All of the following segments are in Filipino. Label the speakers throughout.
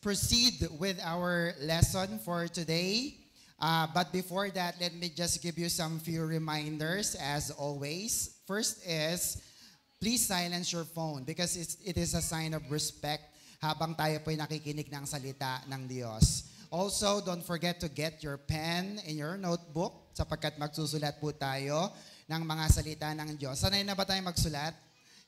Speaker 1: proceed with our lesson for today. But before that, let me just give you some few reminders as always. First is, please silence your phone because it is a sign of respect habang tayo po'y nakikinig ng salita ng Diyos. Also, don't forget to get your pen and your notebook sapagkat magsusulat po tayo ng mga salita ng Diyos. Sanay na ba tayo magsulat?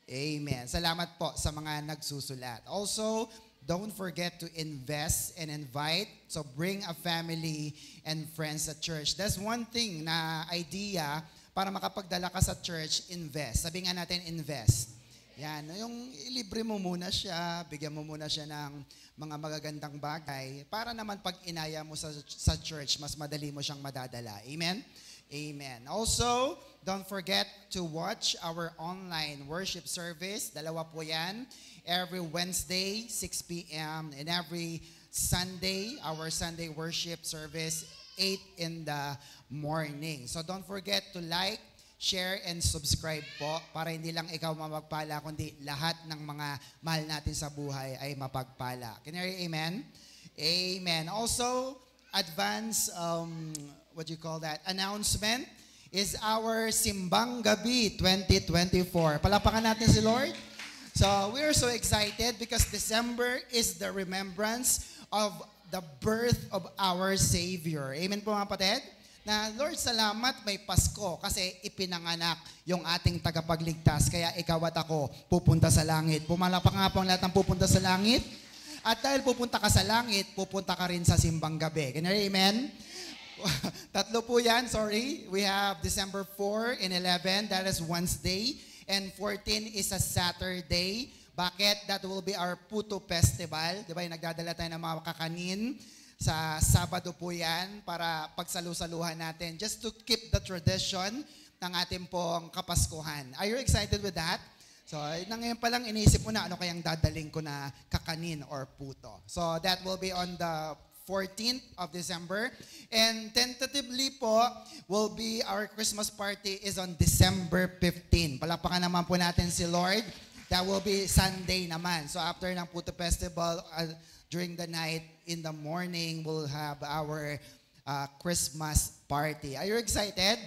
Speaker 1: Amen. Salamat po sa mga nagsusulat. Also, don't forget to invest and invite. So bring a family and friends at church. That's one thing na idea para makapagdala ka sa church, invest. Sabi nga natin, invest. Yan, yung ilibre mo muna siya, bigyan mo muna siya ng mga magagandang bagay para naman pag inaya mo sa church, mas madali mo siyang madadala. Amen? Amen. Also, don't forget to watch our online worship service. Dalawa po yan. Every Wednesday, 6 p.m. and every Sunday, our Sunday worship service, 8 in the morning. So don't forget to like, share, and subscribe po para hindi lang ikaw mapagpala, kundi lahat ng mga mahal natin sa buhay ay mapagpala. Can you hear amen? Amen. Also, advance, what do you call that, announcement is our Simbang Gabi 2024. Palapakan natin si Lord. So we are so excited because December is the remembrance of the birth of our Savior. Amen po mga kapatid? Na Lord, salamat may Pasko kasi ipinanganak yung ating tagapagligtas. Kaya ikaw at ako pupunta sa langit. Pumalapak nga po ang lahat ng pupunta sa langit. At dahil pupunta ka sa langit, pupunta ka rin sa Simbang Gabi. Can you hear amen? Tatlo po yan, sorry. We have December 4 and 11, that is Wednesday. And 14 is a Saturday. Bakit? That will be our Puto Festival. Diba yung nagdadala tayo ng mga kakanin. Sa Sabado po yan para pagsalu-saluhan natin. Just to keep the tradition ng ating pong Kapaskuhan. Are you excited with that? So, ngayon pa lang iniisip mo na ano kayang dadaling ko na kakanin or puto. So, that will be on the 14th of December. And tentatively po, will be our Christmas party is on December 15. Palapakan naman po natin si Lord. That will be Sunday naman. So, after ng Puto Festival, during the night, in the morning, we'll have our Christmas party. Are you excited?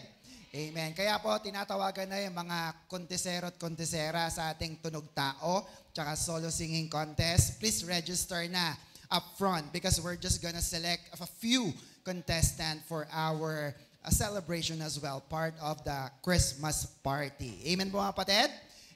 Speaker 1: Amen. Kaya po, tinatawagan na yung mga kontesero at kontesera sa ating Tunog Tao, tsaka solo singing contest. Please register na up front because we're just gonna select a few contestants for our celebration as well, part of the Christmas party. Amen po mga kapatid?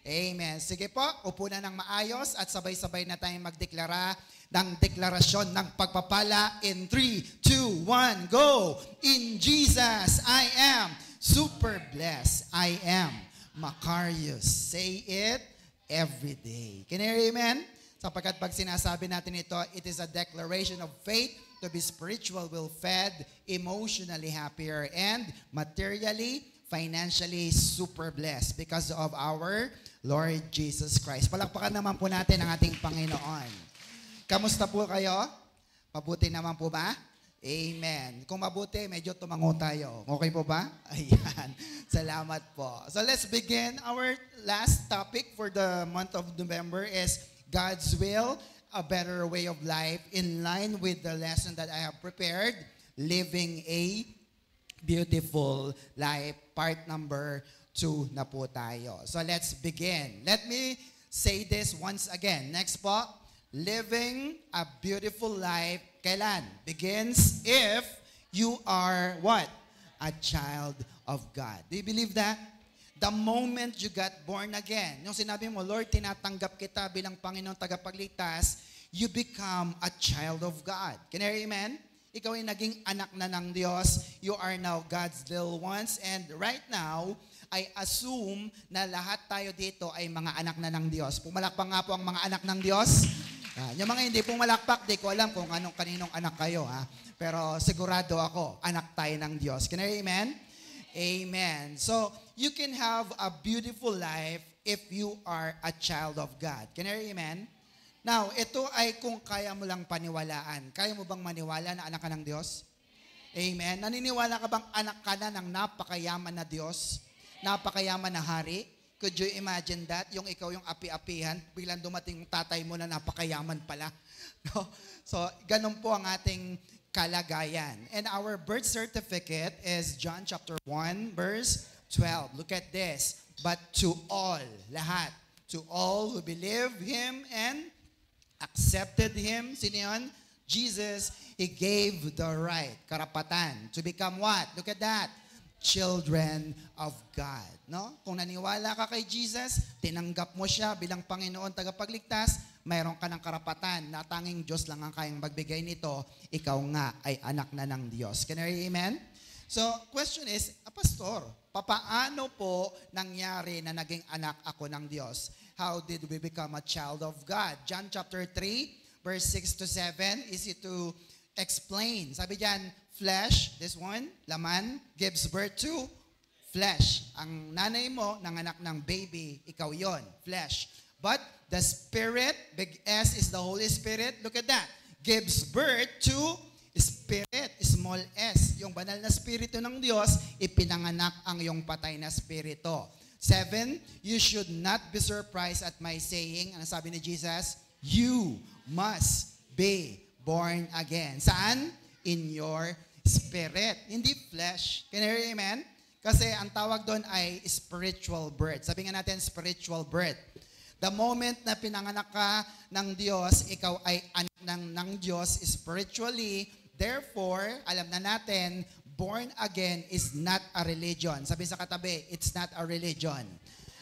Speaker 1: Amen. Sige po, upo na ng maayos at sabay-sabay na tayong magdeklara ng deklarasyon ng pagpapala in 3, 2, 1, go! In Jesus, I am super blessed. I am Macarius. Say it every day. Can you hear amen? Sapagkat pag sinasabi natin ito, it is a declaration of faith to be spiritual, well-fed, emotionally happier, and materially, financially super blessed because of our Lord Jesus Christ. Palakpakan naman po natin ang ating Panginoon. Kamusta po kayo? Mabuti naman po ba? Amen. Kung mabuti, medyo tumango tayo. Okay po ba? Ayan. Salamat po. So let's begin. Our last topic for the month of November is God's will, a better way of life in line with the lesson that I have prepared, living a beautiful life, part number 2 na po tayo. So let's begin. Let me say this once again. Next po, living a beautiful life, kailan? Begins if you are what? A child of God. Do you believe that? The moment you got born again, yung sinabi mo, Lord, tinatanggap kita bilang Panginoong tagapagligtas, you become a child of God. Can you hear amen? Ikaw ay naging anak na ng Diyos. You are now God's little ones. And right now, I assume na lahat tayo dito ay mga anak na ng Diyos. Pumalakpak nga po ang mga anak ng Diyos. Yung mga hindi pumalakpak, di ko alam kung kaninong anak kayo. Pero sigurado ako, anak tayo ng Diyos. Can you hear amen? Amen. So, you can have a beautiful life if you are a child of God. Can you hear amen? Now, ito ay kung kaya mo lang paniwalaan. Kaya mo bang maniwala na anak ka ng Diyos? Amen. Naniniwala ka bang anak ka na ng napakayaman na Diyos? Napakayaman na hari? Could you imagine that? Yung ikaw yung api-apihan, biglang dumating yung tatay mo na napakayaman pala. No? So, ganun po ang ating kalagayan. And our birth certificate is John chapter 1, verse 12. Look at this. But to all, lahat, to all who believe Him and accepted Him, sino yun? Jesus, He gave the right, karapatan, to become what? Look at that. Children of God. No? Kung naniwala ka kay Jesus, tinanggap mo siya bilang Panginoon tagapagligtas, mayroon ka ng karapatan na tanging Diyos lang ang kayang magbigay nito, ikaw nga ay anak na ng Diyos. Can I hear amen? So, question is, Pastor, papaano po nangyari na naging anak ako ng Diyos? How did we become a child of God? John chapter 3, verse 6 to 7, easy to explain. Sabi diyan, flesh, this one, laman, gives birth to flesh. Ang nanay mo, nanganak ng baby, ikaw yon, flesh. But the Spirit, big S is the Holy Spirit, look at that, gives birth to Spirit, small s. Yung banal na Spirito ng Diyos, ipinanganak ang iyong patay na Spirito. 7, you should not be surprised at my saying, ano sabi ni Jesus? You must be born again. Saan? In your spirit. Hindi flesh. Can you hear amen? Kasi ang tawag doon ay spiritual birth. Sabi nga natin, spiritual birth. The moment na pinanganak ka ng Diyos, ikaw ay anak ng Diyos spiritually. Therefore, alam na natin, born again is not a religion. Sabi sa katabi, it's not a religion.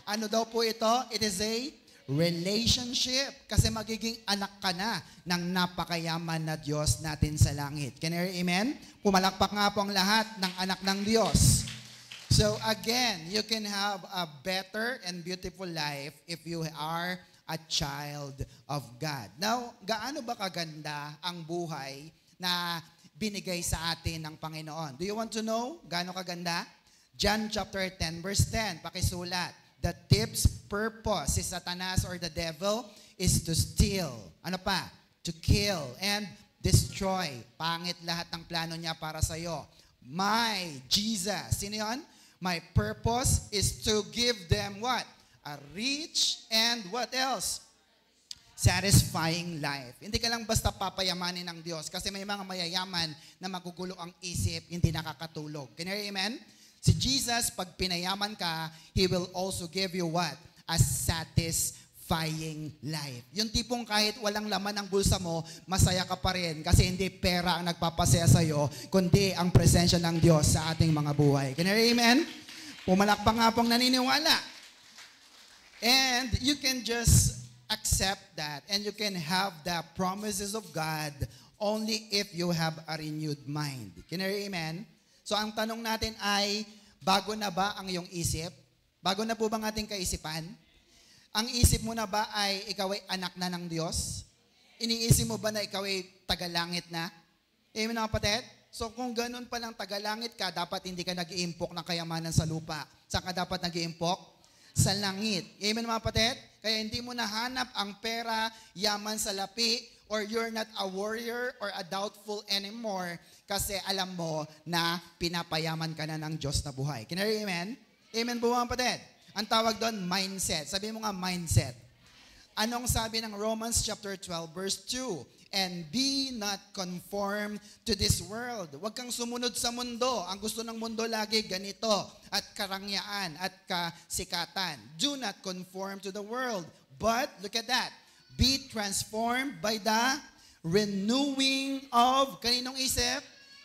Speaker 1: Ano daw po ito? It is a relationship. Kasi magiging anak ka na ng napakayaman na Diyos natin sa langit. Can you hear amen? Pumalakpak nga po ang lahat ng anak ng Diyos. So again, you can have a better and beautiful life if you are a child of God. Now, gaano ba kaganda ang buhay na binigay sa atin ng Panginoon? Do you want to know gaano kaganda? John chapter 10 verse 10, pakisulat. The thief's purpose, si Satanas or the devil, is to steal. Ano pa? To kill and destroy. Pangit lahat ng plano niya para sa iyo. My Jesus, sino yun? My purpose is to give them what? A rich and what else? Satisfying life. Hindi ka lang basta papayamanin ng Diyos kasi may mga mayayaman na magugulo ang isip, hindi nakakatulog. Can you hear amen? Si Jesus, pag pinayaman ka, He will also give you what? A satisfying life. Yung tipong kahit walang laman ang bulsa mo, masaya ka pa rin kasi hindi pera ang nagpapasaya sa'yo, kundi ang presensya ng Diyos sa ating mga buhay. Can you hear amen? Pumalakpak nga pong naniniwala. And you can just accept that and you can have the promises of God only if you have a renewed mind. Can you hear amen? So ang tanong natin ay, bago na ba ang iyong isip? Bago na po bang ating kaisipan? Ang isip mo na ba ay ikaw ay anak na ng Diyos? Iniisip mo ba na ikaw ay tagalangit na? Amen mga kapatid? So kung ganun palang tagalangit ka, dapat hindi ka nag-iimpok ng kayamanan sa lupa. Saan ka dapat nag-iimpok? Sa langit. Amen mga kapatid? Kaya hindi mo nahanap ang pera, yaman sa lapi, or you're not a warrior or a doubtful anymore kasi alam mo na pinapayaman ka na ng Diyos na buhay. Can you hear amen? Amen po mga kapatid? Ang tawag doon, mindset. Sabi mo nga, mindset. Anong sabi ng Romans chapter 12 verse 2? And be not conformed to this world. Huwag kang sumunod sa mundo. Ang gusto ng mundo lagi ganito, at karangyaan, at kasikatan. Do not conform to the world. But, look at that, be transformed by the renewing of, kaninong isip?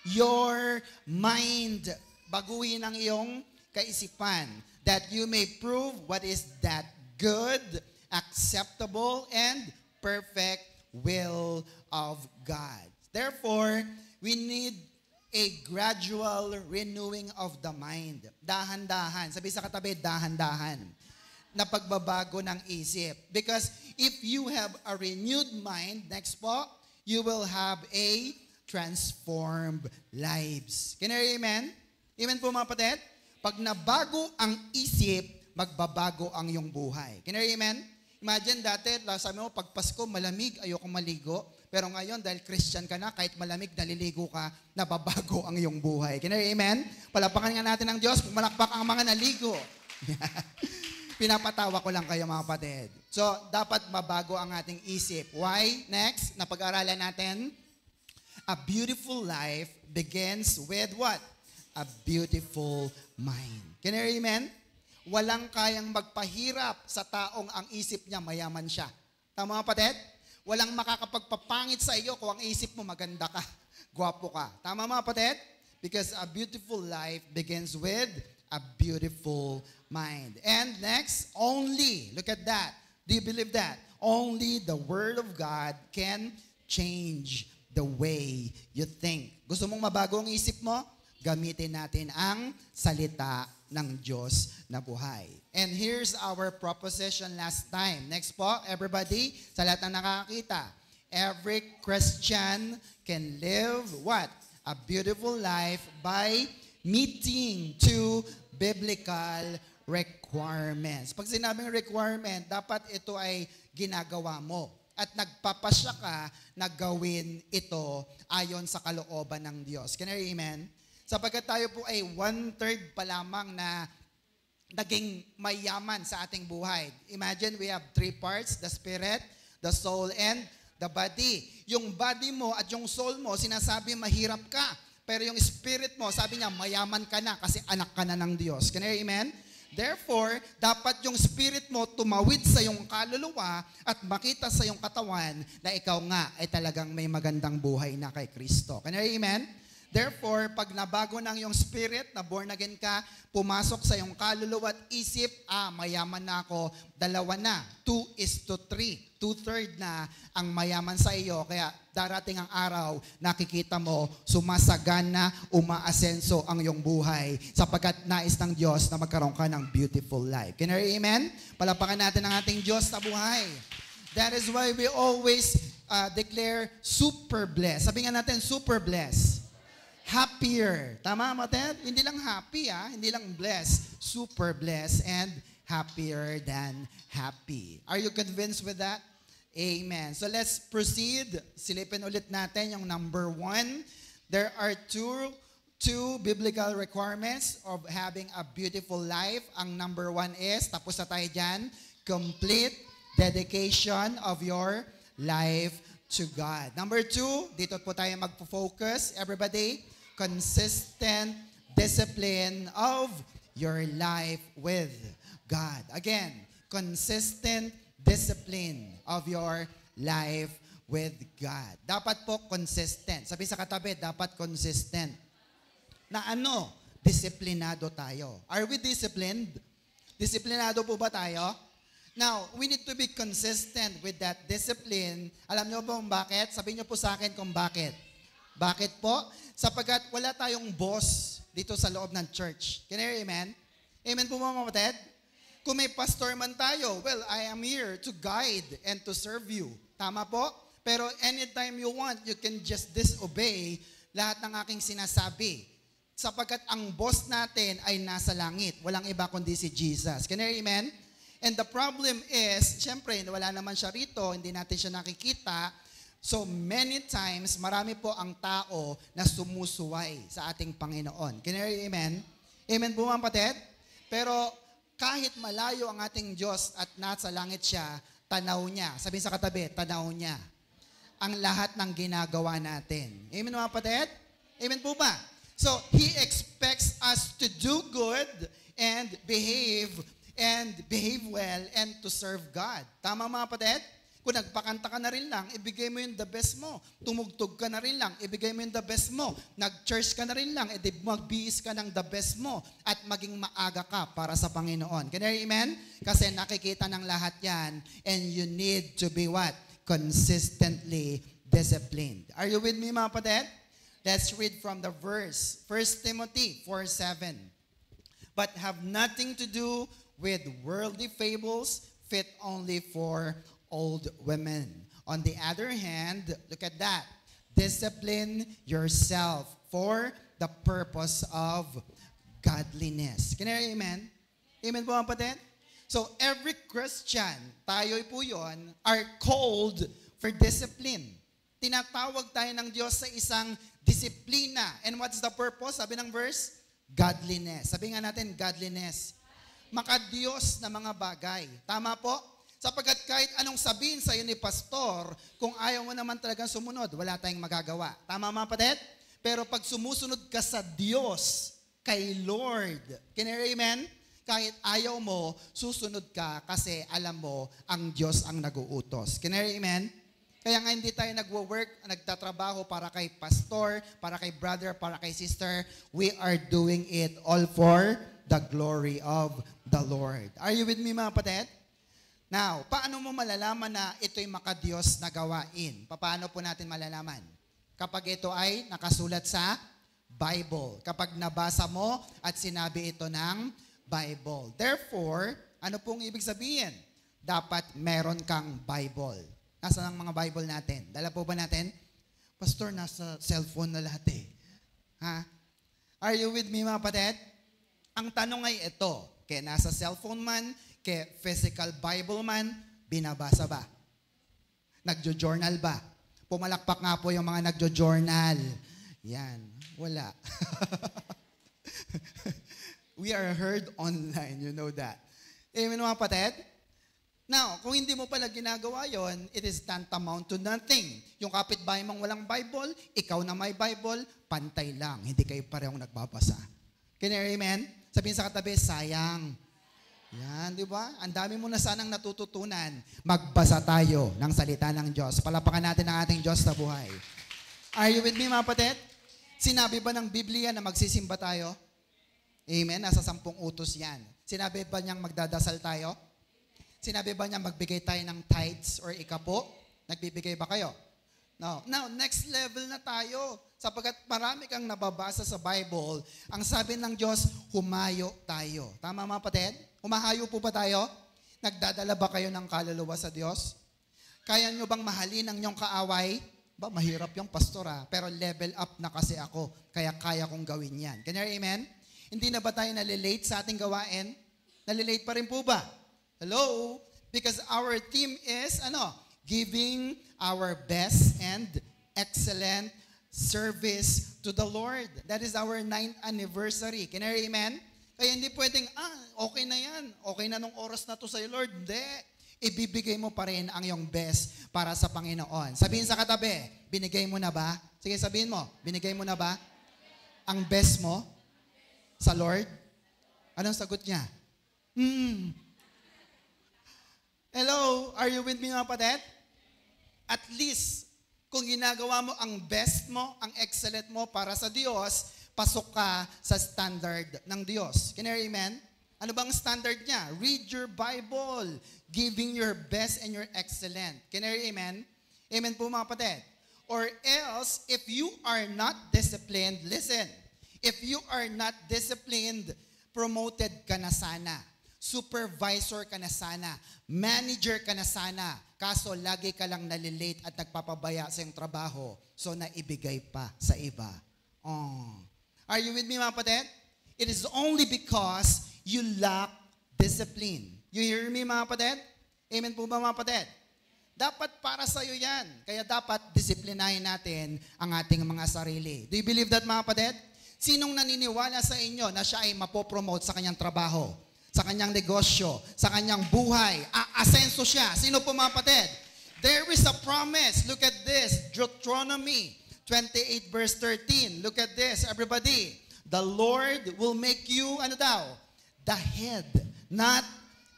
Speaker 1: Your mind. Baguhin ang iyong kaisipan, that you may prove what is that good, acceptable, and perfect will of God. Therefore, we need a gradual renewing of the mind. Dahan-dahan. Sabi sa katabi, dahan-dahan. Na pagbabago ng isip. Because if you have a renewed mind, next po, you will have a transformed lives. Can you hear amen? Amen po mga kapatid? Pag nabago ang isip, magbabago ang iyong buhay. Can you hear amen? Imagine dati, sabi mo, pag Pasko, malamig, ayoko maligo. Pero ngayon, dahil Christian ka na, kahit malamig, naliligo ka, nababago ang iyong buhay. Can you hear amen? Palapakan nga natin ng Diyos, pumalakpak ang mga naligo. Pinapatawa ko lang kayo mga kapatid. So, dapat mabago ang ating isip. Why? Next, na pag-aralan natin, a beautiful life begins with what? A beautiful mind. Can you hear amen? Walang kayang magpahirap sa taong ang isip niya mayaman siya. Tama mga kapatid? Walang makakapagpapangit sa iyo kung ang isip mo maganda ka, gwapo ka. Tama mga kapatid? Because a beautiful life begins with a beautiful mind. And next, only, look at that. Do you believe that? Only the Word of God can change the way you think. Gusto mong mabago ang isip mo? Gamitin natin ang salita ng Diyos na buhay. And here's our proposition last time. Next po, everybody, sa lahat na nakakita. Every Christian can live what? A beautiful life by meeting two biblical requirements. Pag sinabing requirement, dapat ito ay ginagawa mo. At nagpapasya ka na gawin ito ayon sa kalooban ng Diyos. Can you amen? Sapagkat tayo po ay 1/3 pa lamang na naging mayaman sa ating buhay. Imagine we have 3 parts, the spirit, the soul, and the body. Yung body mo at yung soul mo, sinasabi mahirap ka. Pero yung spirit mo, sabi niya, mayaman ka na kasi anak ka na ng Diyos. Can you amen? Therefore, dapat yung spirit mo tumawid sa iyong kaluluwa at makita sa iyong katawan na ikaw nga ay talagang may magandang buhay na kay Kristo. Can you amen? Therefore, pag nabago ng iyong spirit, na born again ka, pumasok sa iyong kaluluwa at isip, mayaman na ako, 2 na, 2:3. 2/3 na ang mayaman sa iyo. Kaya darating ang araw, nakikita mo, sumasagana, umaasenso ang iyong buhay sapagkat nais ng Diyos na magkaroon ka ng beautiful life. Can you hear amen? Palapakan natin ang ating Diyos na buhay. That is why we always declare super blessed. Sabi nga natin, super blessed. Happier. Tama, Mated? Hindi lang happy, hindi lang blessed. Super blessed and happier than happy. Are you convinced with that? Amen. So let's proceed. Silipin ulit natin yung number 1. There are two biblical requirements of having a beautiful life. Ang number 1 is, tapos na tayo dyan, complete dedication of your life to God. Number 2, dito po tayo magpo-focus. Everybody, consistent discipline of your life with God. Again, consistent discipline of your life with God. Dapat po consistent. Sabi sa katabi, dapat consistent. Na ano? Disiplinado tayo. Are we disciplined? Disiplinado po ba tayo? Now, we need to be consistent with that discipline. Alam niyo po kung bakit? Sabihin niyo po sa akin kung bakit. Bakit po? Sapagkat wala tayong boss dito sa loob ng church. Can you hear amen? Amen po mga kapatid? Kung may pastor man tayo, well, I am here to guide and to serve you. Tama po? Pero anytime you want, you can just disobey lahat ng aking sinasabi. Sapagkat ang boss natin ay nasa langit. Walang iba kundi si Jesus. Can you hear amen? And the problem is, syempre, wala naman siya rito, hindi natin siya nakikita. So many times, marami po ang tao na sumusuway sa ating Panginoon. Can you hear amen? Amen po mga kapatid? Pero kahit malayo ang ating Diyos at nasa langit siya, tanaw niya. Sabihin sa katabi, tanaw niya ang lahat ng ginagawa natin. Amen mga kapatid? Amen po ba? So, He expects us to do good and behave well and to serve God. Tama mga kapatid? Kung nagpakanta ka na rin lang, ibigay mo yung the best mo. Tumugtog ka na rin lang, ibigay mo yung the best mo. Nag-church ka na rin lang, magbihis ka ng the best mo at maging maaga ka para sa Panginoon. Can you hear amen? Kasi nakikita ng lahat yan and you need to be what? Consistently disciplined. Are you with me mga kapatid? Let's read from the verse. 1 Timothy 4:7. But have nothing to do with worldly fables fit only for old women. On the other hand, look at that. Discipline yourself for the purpose of godliness. Can you hear amen? Amen po mga kapatid? So every Christian, tayo po yun, are called for discipline. Tinatawag tayo ng Diyos sa isang disiplina. And what's the purpose? Sabi ng verse? Godliness. Sabi nga natin, godliness. makadiyos na mga bagay. Tama po? Sapagkat kahit anong sabihin sa iyo ni pastor, kung ayaw mo naman talagang sumunod, wala tayong magagawa. Tama mga kapatid? Pero pag sumusunod ka sa Diyos, kay Lord, can you amen? Kahit ayaw mo, susunod ka kasi alam mo, ang Diyos ang nag-uutos. Can you amen? Kaya nga hindi tayo nagwo-work, nagtatrabaho para kay pastor, para kay brother, para kay sister. We are doing it all for the glory of the Lord. Are you with me mga kapatid? Now, paano mo malalaman na ito'y makadiyos na gawain? Paano po natin malalaman? Kapag ito ay nakasulat sa Bible. Kapag nabasa mo at sinabi ito ng Bible. Therefore, ano pong ibig sabihin? Dapat meron kang Bible. Nasaan ang mga Bible natin? Dala po ba natin? Pastor, nasa cellphone na lahat eh. Ha? Are you with me mga kapatid? Ang tanong ay ito, kaya nasa cellphone man, kaya physical Bible man, binabasa ba? Nagjo-journal ba? Pumalakpak nga po yung mga nagjo-journal. Yan, wala. We are heard online, you know that. Amen mga kapatid? Now, kung hindi mo pala ginagawa yon, it is tantamount to nothing. Yung kapitbahay mong walang Bible, ikaw na may Bible, pantay lang. Hindi kayo parehong nagbabasa. Can you amen? Sabihin sa katabi, sayang. Yan, di ba? Ang dami mo na sanang natututunan. Magbasa tayo ng salita ng Diyos. Palapakan natin ang ating Diyos na buhay. Are you with me, mga kapatid? Sinabi ba ng Biblia na magsisimba tayo? Amen? Nasa 10 utos yan. Sinabi ba niyang magdadasal tayo? Sinabi ba niyang magbigay tayo ng tithes or ikapo? Nagbibigay ba kayo? No. Now, next level na tayo. Sapagkat marami kang nababasa sa Bible, ang sabi ng Diyos, humayo tayo. Tama mga kapatid? Humahayo po ba tayo? Nagdadala ba kayo ng kaluluwa sa Diyos? Kaya nyo bang mahalin ang inyong kaaway? Ba, mahirap yung pastor pero level up na kasi ako, kaya kaya kong gawin yan. Can you hear amen? Hindi na ba tayo nalilate sa ating gawain? Nalilate pa rin po ba? Hello? Because our theme is, giving our best and excellent service to the Lord. That is our 9th anniversary. Can you hear amen? Kaya hindi pwedeng, okay na yan. Okay na nung oras na to sa'yo, Lord. Hindi. Ibibigay mo pa rin ang iyong best para sa Panginoon. Sabihin sa katabi, binigay mo na ba? Sige, sabihin mo, binigay mo na ba ang best mo sa Lord? Anong sagot niya? Hello, are you with me mga kapatid? At least, kung ginagawa mo ang best mo, ang excellent mo para sa Diyos, pasok ka sa standard ng Diyos. Can you hear amen? Ano bang standard niya? Read your Bible, giving your best and your excellent. Can you hear amen? Amen po mga kapatid. Or else, if you are not disciplined, listen, if you are not disciplined, promoted ka na sana. Supervisor ka na sana. Manager ka na sana. Kaso lagi ka lang nalilate at nagpapabaya sa iyong trabaho. So naibigay pa sa iba. Are you with me mga kapatid? It is only because you lack discipline. You hear me mga kapatid? Amen po ba mga kapatid? Dapat para sa iyo yan. Kaya dapat disiplinahin natin ang ating mga sarili. Do you believe that mga kapatid? Sinong naniniwala sa inyo na siya ay mapopromote sa kanyang trabaho, sa kanyang negosyo, sa kanyang buhay? Aasenso siya. Sino po mga kapatid? There is a promise. Look at this. Deuteronomy 28 verse 13. Look at this, everybody. The Lord will make you, the head, not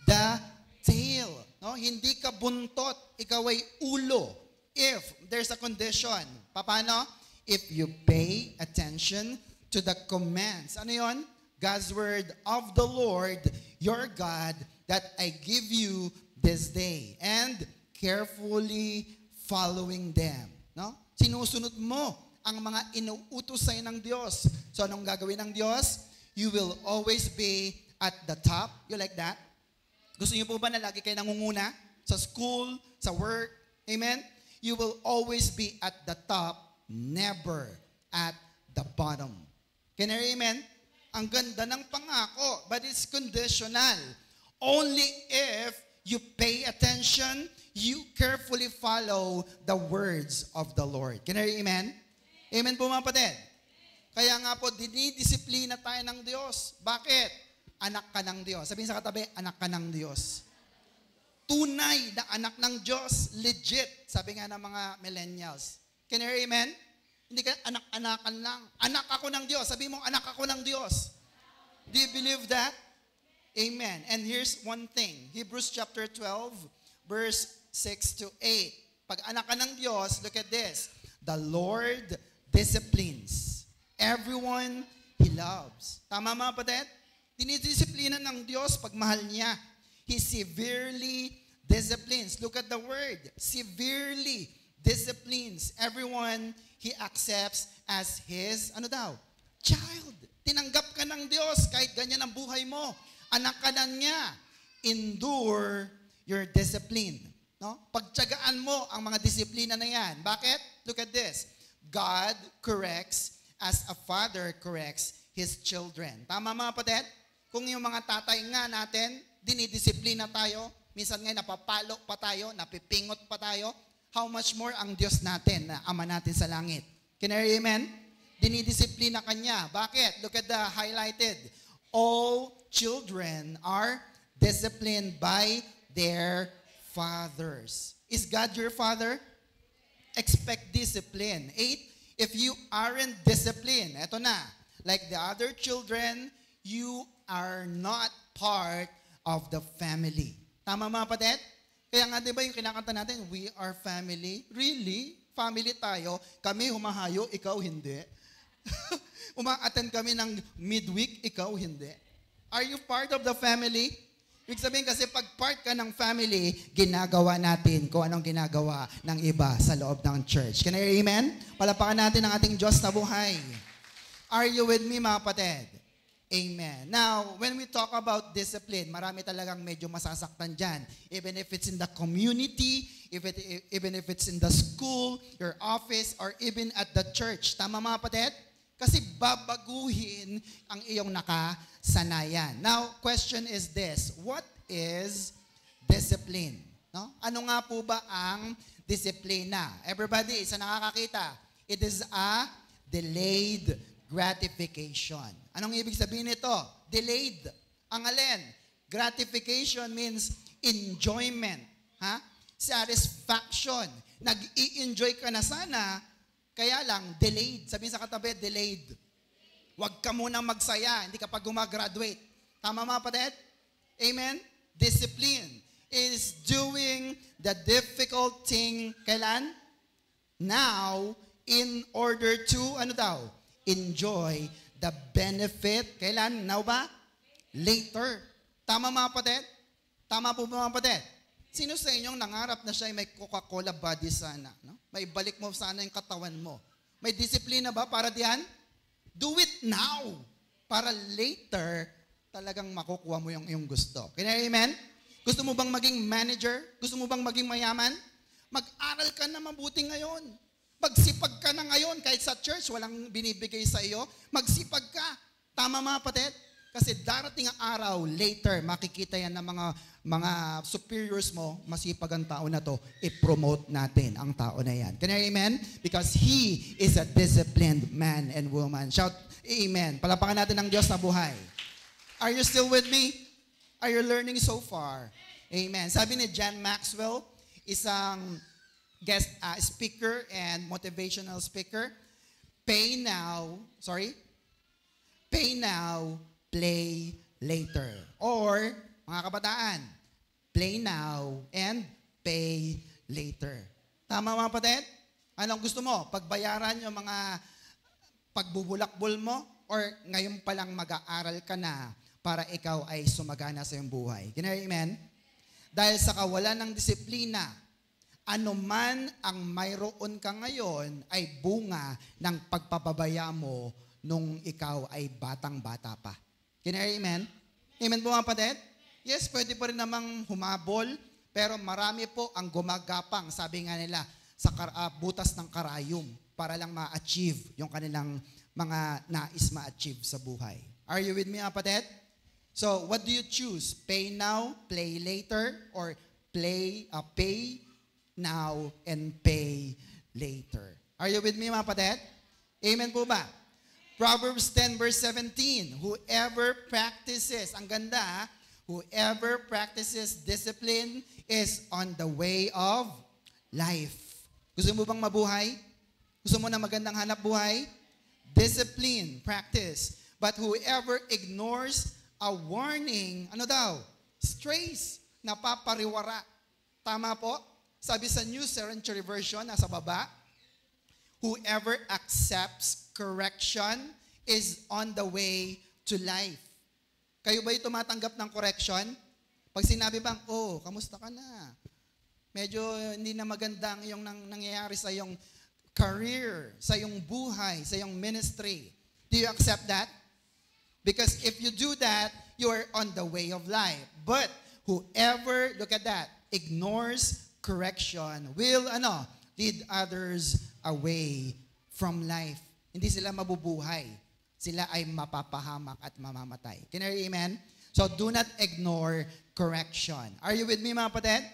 Speaker 1: the tail. No? Hindi ka buntot, ikaw ay ulo. If there's a condition. Paano? If you pay attention to the commands. Ano yon? God's word of the Lord, your God, that I give you this day. And carefully following them. No? Sinusunod mo ang mga inuutos sa'yo ng Diyos. So anong gagawin ng Diyos? You will always be at the top. You like that? Gusto niyo po ba na lagi kayo nangunguna? Sa school, sa work? Amen? You will always be at the top, never at the bottom. Can you hear amen? Ang ganda ng pangako, but it's conditional. Only if you pay attention, you carefully follow the words of the Lord. Can you hear amen? Amen po mga kapatid. Kaya nga po, dinidisiplina tayo ng Diyos. Bakit? anak ka ng Diyos. Sabihin sa katabi, anak ka ng Diyos. Tunay na anak ng Diyos, legit, sabi nga ng mga millennials. Can you hear amen? Hindi ka anak-anakan lang. Anak ako ng Diyos. Sabi mo, anak ako ng Diyos. Do you believe that? Amen. And here's one thing. Hebrews chapter 12, verse 6 to 8. Pag anak ka ng Diyos, look at this. The Lord disciplines everyone He loves. Tama mga kapatid? Dinidisiplina ng Diyos pag mahal niya. He severely disciplines. Look at the word. Severely disciplines everyone He accepts as His, child. Tinanggap ka ng Diyos kahit ganyan ang buhay mo. Anak ka na niya. Endure your discipline. No? Pagtiyagaan mo ang mga disiplina na yan. Bakit? Look at this. God corrects as a father corrects his children. Tama mga kapatid? Kung yung mga tatay nga natin, dinidisiplina tayo, minsan nga napapalo pa tayo, napipingot pa tayo, how much more ang Diyos natin na Ama natin sa langit. Can I hear amen? Dinidisiplina ka niya. Bakit? Look at the highlighted. All children are disciplined by their fathers. Is God your father? Expect discipline. 8, if you aren't disciplined, eto na, like the other children, you are not part of the family. Tama mga kapatid? Kaya nga di ba yung kinakanta natin, we are family. Really? Family tayo. Kami humahayo, ikaw hindi. Uma-attend kami ng midweek, ikaw hindi. Are you part of the family? Ibig sabihin kasi pag part ka ng family, ginagawa natin kung anong ginagawa ng iba sa loob ng church. Can I hear amen? Palapakan natin ang ating Diyos na buhay. Are you with me mga kapatid? Amen. Now, when we talk about discipline, marami talagang medyo masasaktan dyan. Even if it's in the community, even if it's in the school, your office, or even at the church. Tama mga kapatid? Kasi babaguhin ang iyong nakasanayan. Now, question is this. What is discipline? No? Ano nga po ba ang disiplina? Everybody, isa nakakakita. It is a delayed gratification. Anong ibig sabihin nito? Delayed. Ang alin? Gratification means enjoyment. Satisfaction. Nag-i-enjoy ka na sana, kaya lang, delayed. Sabihin sa katabi, delayed. Huwag ka munang magsaya, hindi ka pa gumagraduate. Tama mga kapatid? Amen? Discipline is doing the difficult thing, kailan? Now, in order to, enjoy the benefit. Kailan? Now ba? Later. Tama mga kapatid? Tama po ba mga kapatid? Sino sa inyong nangarap na siya ay may Coca-Cola body sana? No? May balik mo sana yung katawan mo. May disiplina ba para diyan? Do it now. Para later, talagang makukuha mo yung iyong gusto. Kaya amen? Gusto mo bang maging manager? Gusto mo bang maging mayaman? Mag-aral ka na mabuti ngayon. Magsipag ka na ngayon. Kahit sa church, walang binibigay sa iyo. Magsipag ka. Tama mga kapatid? Kasi darating ang araw, later, makikita yan ng mga superiors mo, masipag ang tao na to, i-promote natin ang tao na yan. Can you amen? Because he is a disciplined man and woman. Shout, amen. Palapakan natin ang Diyos na buhay. Are you still with me? Are you learning so far? Amen. Sabi ni John Maxwell, isang guest speaker and motivational speaker, pay now, play later. Or, mga kabataan, play now and pay later. Tama mga kapatid? Anong gusto mo? Pagbayaran yung mga pagbubulakbol mo? Or ngayon pa lang mag-aaral ka na para ikaw ay sumagana sa iyong buhay? Can you amen? Dahil sa kawalan ng disiplina, anuman ang mayroon ka ngayon ay bunga ng pagpapabaya mo nung ikaw ay batang-bata pa. Can you hear amen? Amen po mga kapatid? Yes, pwede pa rin namang humabol, pero marami po ang gumagapang, sabi nga nila, sa butas ng karayom para lang ma-achieve yung kanilang mga nais ma-achieve sa buhay. Are you with me mga kapatid? So, what do you choose? Pay now, play later, or pay now and pay later? Are you with me mga kapatid? Amen po ba? Proverbs 10 verse 17, whoever practices, ang ganda ha? Whoever practices discipline is on the way of life. Gusto mo bang mabuhay? Gusto mo na magandang hanap buhay? Discipline, practice. But whoever ignores a warning, ano daw? Strays, napapariwara. Tama po? Sabi sa New Century Version, nasa baba, whoever accepts correction is on the way to life. Kayo ba'y tumatanggap ng correction? Pag sinabi bang, oh, kamusta ka na? Medyo hindi na magandang yung nangyayari sa yung career, sa yung buhay, sa yung ministry. Do you accept that? Because if you do that, you are on the way of life. But whoever, look at that, ignores correction will, lead others away from life. Hindi sila mabubuhay. Sila ay mapapahamak at mamamatay. Can you hear amen? So do not ignore correction. Are you with me, mga kapatid?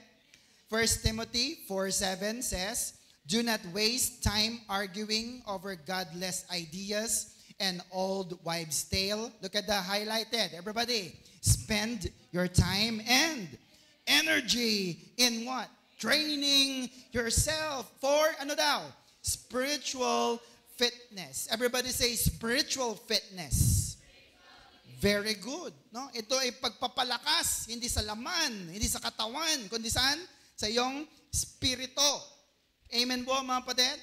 Speaker 1: 1 Timothy 4:7 says, do not waste time arguing over godless ideas and old wives' tale. Look at the highlighted. Everybody, spend your time and energy in what? Training yourself for, spiritual fitness. Everybody say spiritual fitness. Very good. No? Ito ay pagpapalakas, hindi sa laman, hindi sa katawan, kundi saan? Sa iyong spirito. Amen po, mga kapatid?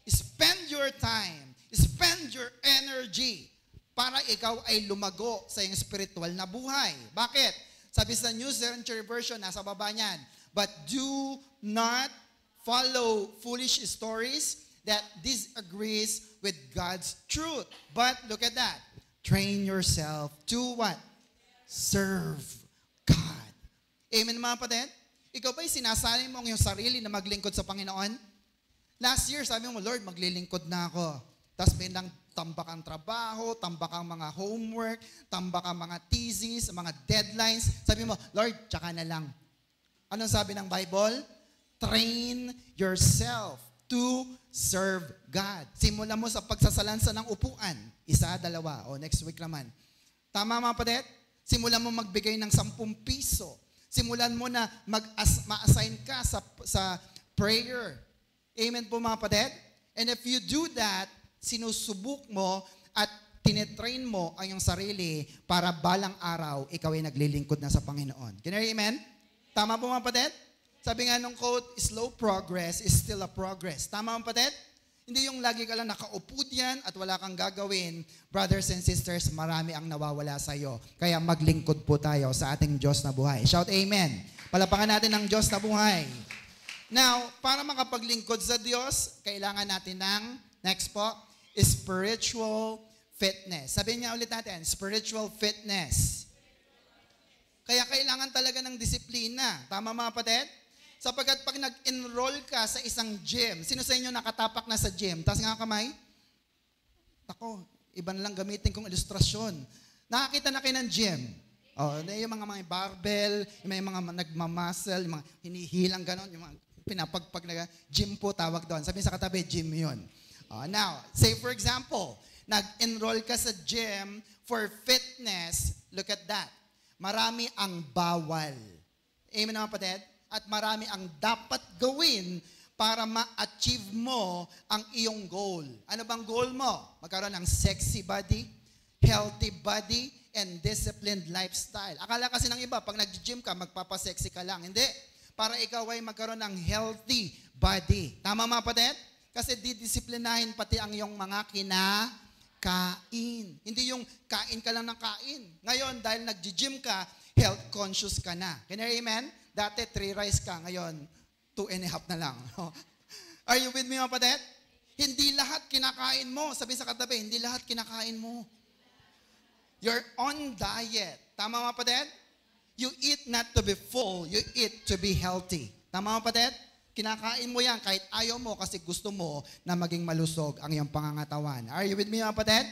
Speaker 1: Spend your time, spend your energy para ikaw ay lumago sa iyong spiritual na buhay. Bakit? Sabi sa New Century Version, nasa baba niyan, but do not follow foolish stories that disagrees with God's truth. But look at that. Train yourself to what? Serve God. Amen, mga kapatid? Ikaw ba'y sinasali mo ang iyong sarili na maglingkod sa Panginoon? Last year, sabi mo, Lord, maglilingkod na ako. Tapos may lang tambak ang trabaho, tambak ang mga homework, tambak ang mga thesis, mga deadlines. Sabi mo, Lord, tsaka na lang. Anong sabi ng Bible? Train yourself to serve God. Simulan mo sa pagsasalansa ng upuan. Isa, dalawa. O next week naman. Tama, mga kapatid? Simulan mo magbigay ng 10 piso. Simulan mo na ma-assign ka sa prayer. Amen po, mga kapatid? And if you do that, sinusubok mo at tinetrain mo ang iyong sarili para balang araw, ikaw ay naglilingkod na sa Panginoon. Can you hear amen? Tama po, mga kapatid? Sabi nga nung quote, slow progress is still a progress. Tama, mga kapatid? Hindi yung lagi ka lang nakaupo diyan at wala kang gagawin. Brothers and sisters, marami ang nawawala sa iyo. Kaya maglingkod po tayo sa ating Diyos na buhay. Shout amen. Palapakan natin ang Diyos na buhay. Now, para makapaglingkod sa Diyos, kailangan natin ng, next po, spiritual fitness. Sabihin niya ulit natin, spiritual fitness. Kaya kailangan talaga ng disiplina. Tama, mga kapatid? Sapagkat pag nag-enroll ka sa isang gym, sino sa inyo nakatapak na sa gym? Taas nga kamay. Ako, iba na lang gamitin kong ilustrasyon. Nakakita na kayo ng gym. Yung mga barbell, yung mga nagmamuscle, yung mga hinihilang ganon, yung mga pinapagpag na gym po tawag doon. Sabihin sa katabi, gym yun. Now, say for example, nag-enroll ka sa gym for fitness, look at that. Marami ang bawal. Amen mga kapatid? At marami ang dapat gawin para ma-achieve mo ang iyong goal. Ano bang goal mo? Magkaroon ng sexy body, healthy body, and disciplined lifestyle. Akala kasi ng iba, pag nag-gym ka, magpapasexy ka lang. Hindi. Para ikaw ay magkaroon ng healthy body. Tama mga kapatid? Kasi didisiplinahin pati ang iyong mga kinakain. Hindi yung kain ka lang ng kain. Ngayon, dahil nag-gym ka, health conscious ka na. Can you hear amen? Dati 3 rice ka, ngayon 2.5 na lang. Are you with me, mga kapatid? Hindi lahat kinakain mo. Sabi sa katabi, hindi lahat kinakain mo. You're on diet. Tama, mga kapatid? You eat not to be full, you eat to be healthy. Tama, mga kapatid? Kinakain mo yan kahit ayaw mo kasi gusto mo na maging malusog ang iyong pangangatawan. Are you with me, mga kapatid?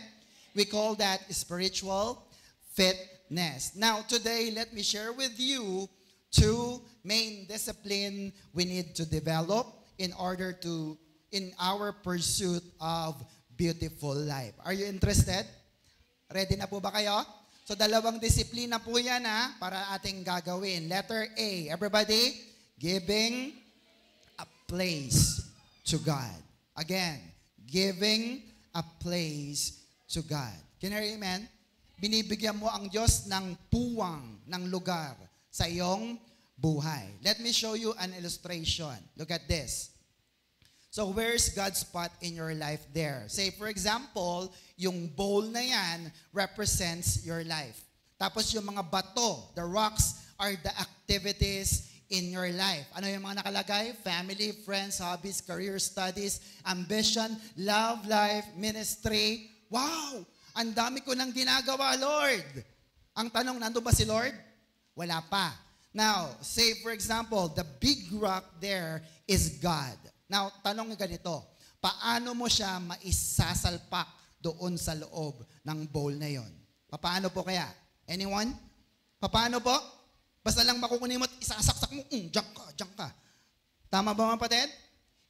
Speaker 1: We call that spiritual fitness. Now, today, let me share with you 2 main discipline we need to develop in order to, in our pursuit of beautiful life. Are you interested? Ready na po ba kayo? So dalawang disiplina po yan para ating gagawin. Letter A, everybody, giving a place to God. Again, giving a place to God. Can you hear amen? Binibigyan mo ang Diyos ng puwang, ng lugar sa iyong buhay. Let me show you an illustration. Look at this. So where's God's spot in your life there? Say for example, yung bowl na yan represents your life. Tapos yung mga bato, the rocks are the activities in your life. Ano yung mga nakalagay? Family, friends, hobbies, career, studies, ambition, love, life, ministry. Wow! Ang dami ko nang ginagawa, Lord. Ang tanong, nandun ba si Lord? Wala pa. Now, say for example, the big rock there is God. Now, tanong ganito, paano mo siya maisasalpak doon sa loob ng bowl na yon? Paano po kaya? Anyone? Paano po? Basta lang makukunin mo at isasaksak mo, diyan ka. Tama ba mga kapatid?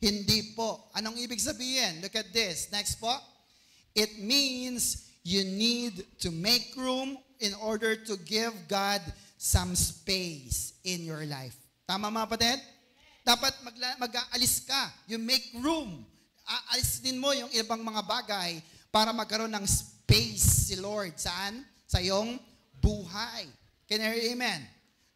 Speaker 1: Hindi po. Anong ibig sabihin? Look at this. Next po. It means you need to make room in order to give God some space in your life. Tama mga kapatid? Dapat mag-aalis ka. You make room. Aalisin mo yung ibang mga bagay para magkaroon ng space si Lord. Saan? Sa iyong buhay. Can you hear amen?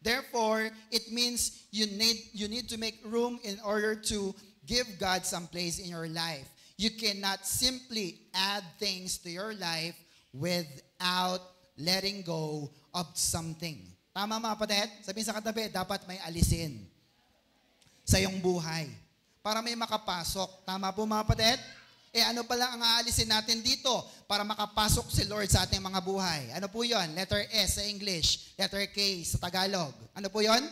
Speaker 1: Therefore, it means you need to make room in order to give God some place in your life. You cannot simply add things to your life without letting go of something. Tama mga kapatid? Sabihin sa katabi, dapat may alisin sa iyong buhay para may makapasok. Tama po mga kapatid? Ano pala ang aalisin natin dito para makapasok si Lord sa ating mga buhay? Ano po yon? Letter S sa English, letter K sa Tagalog. Ano po yon?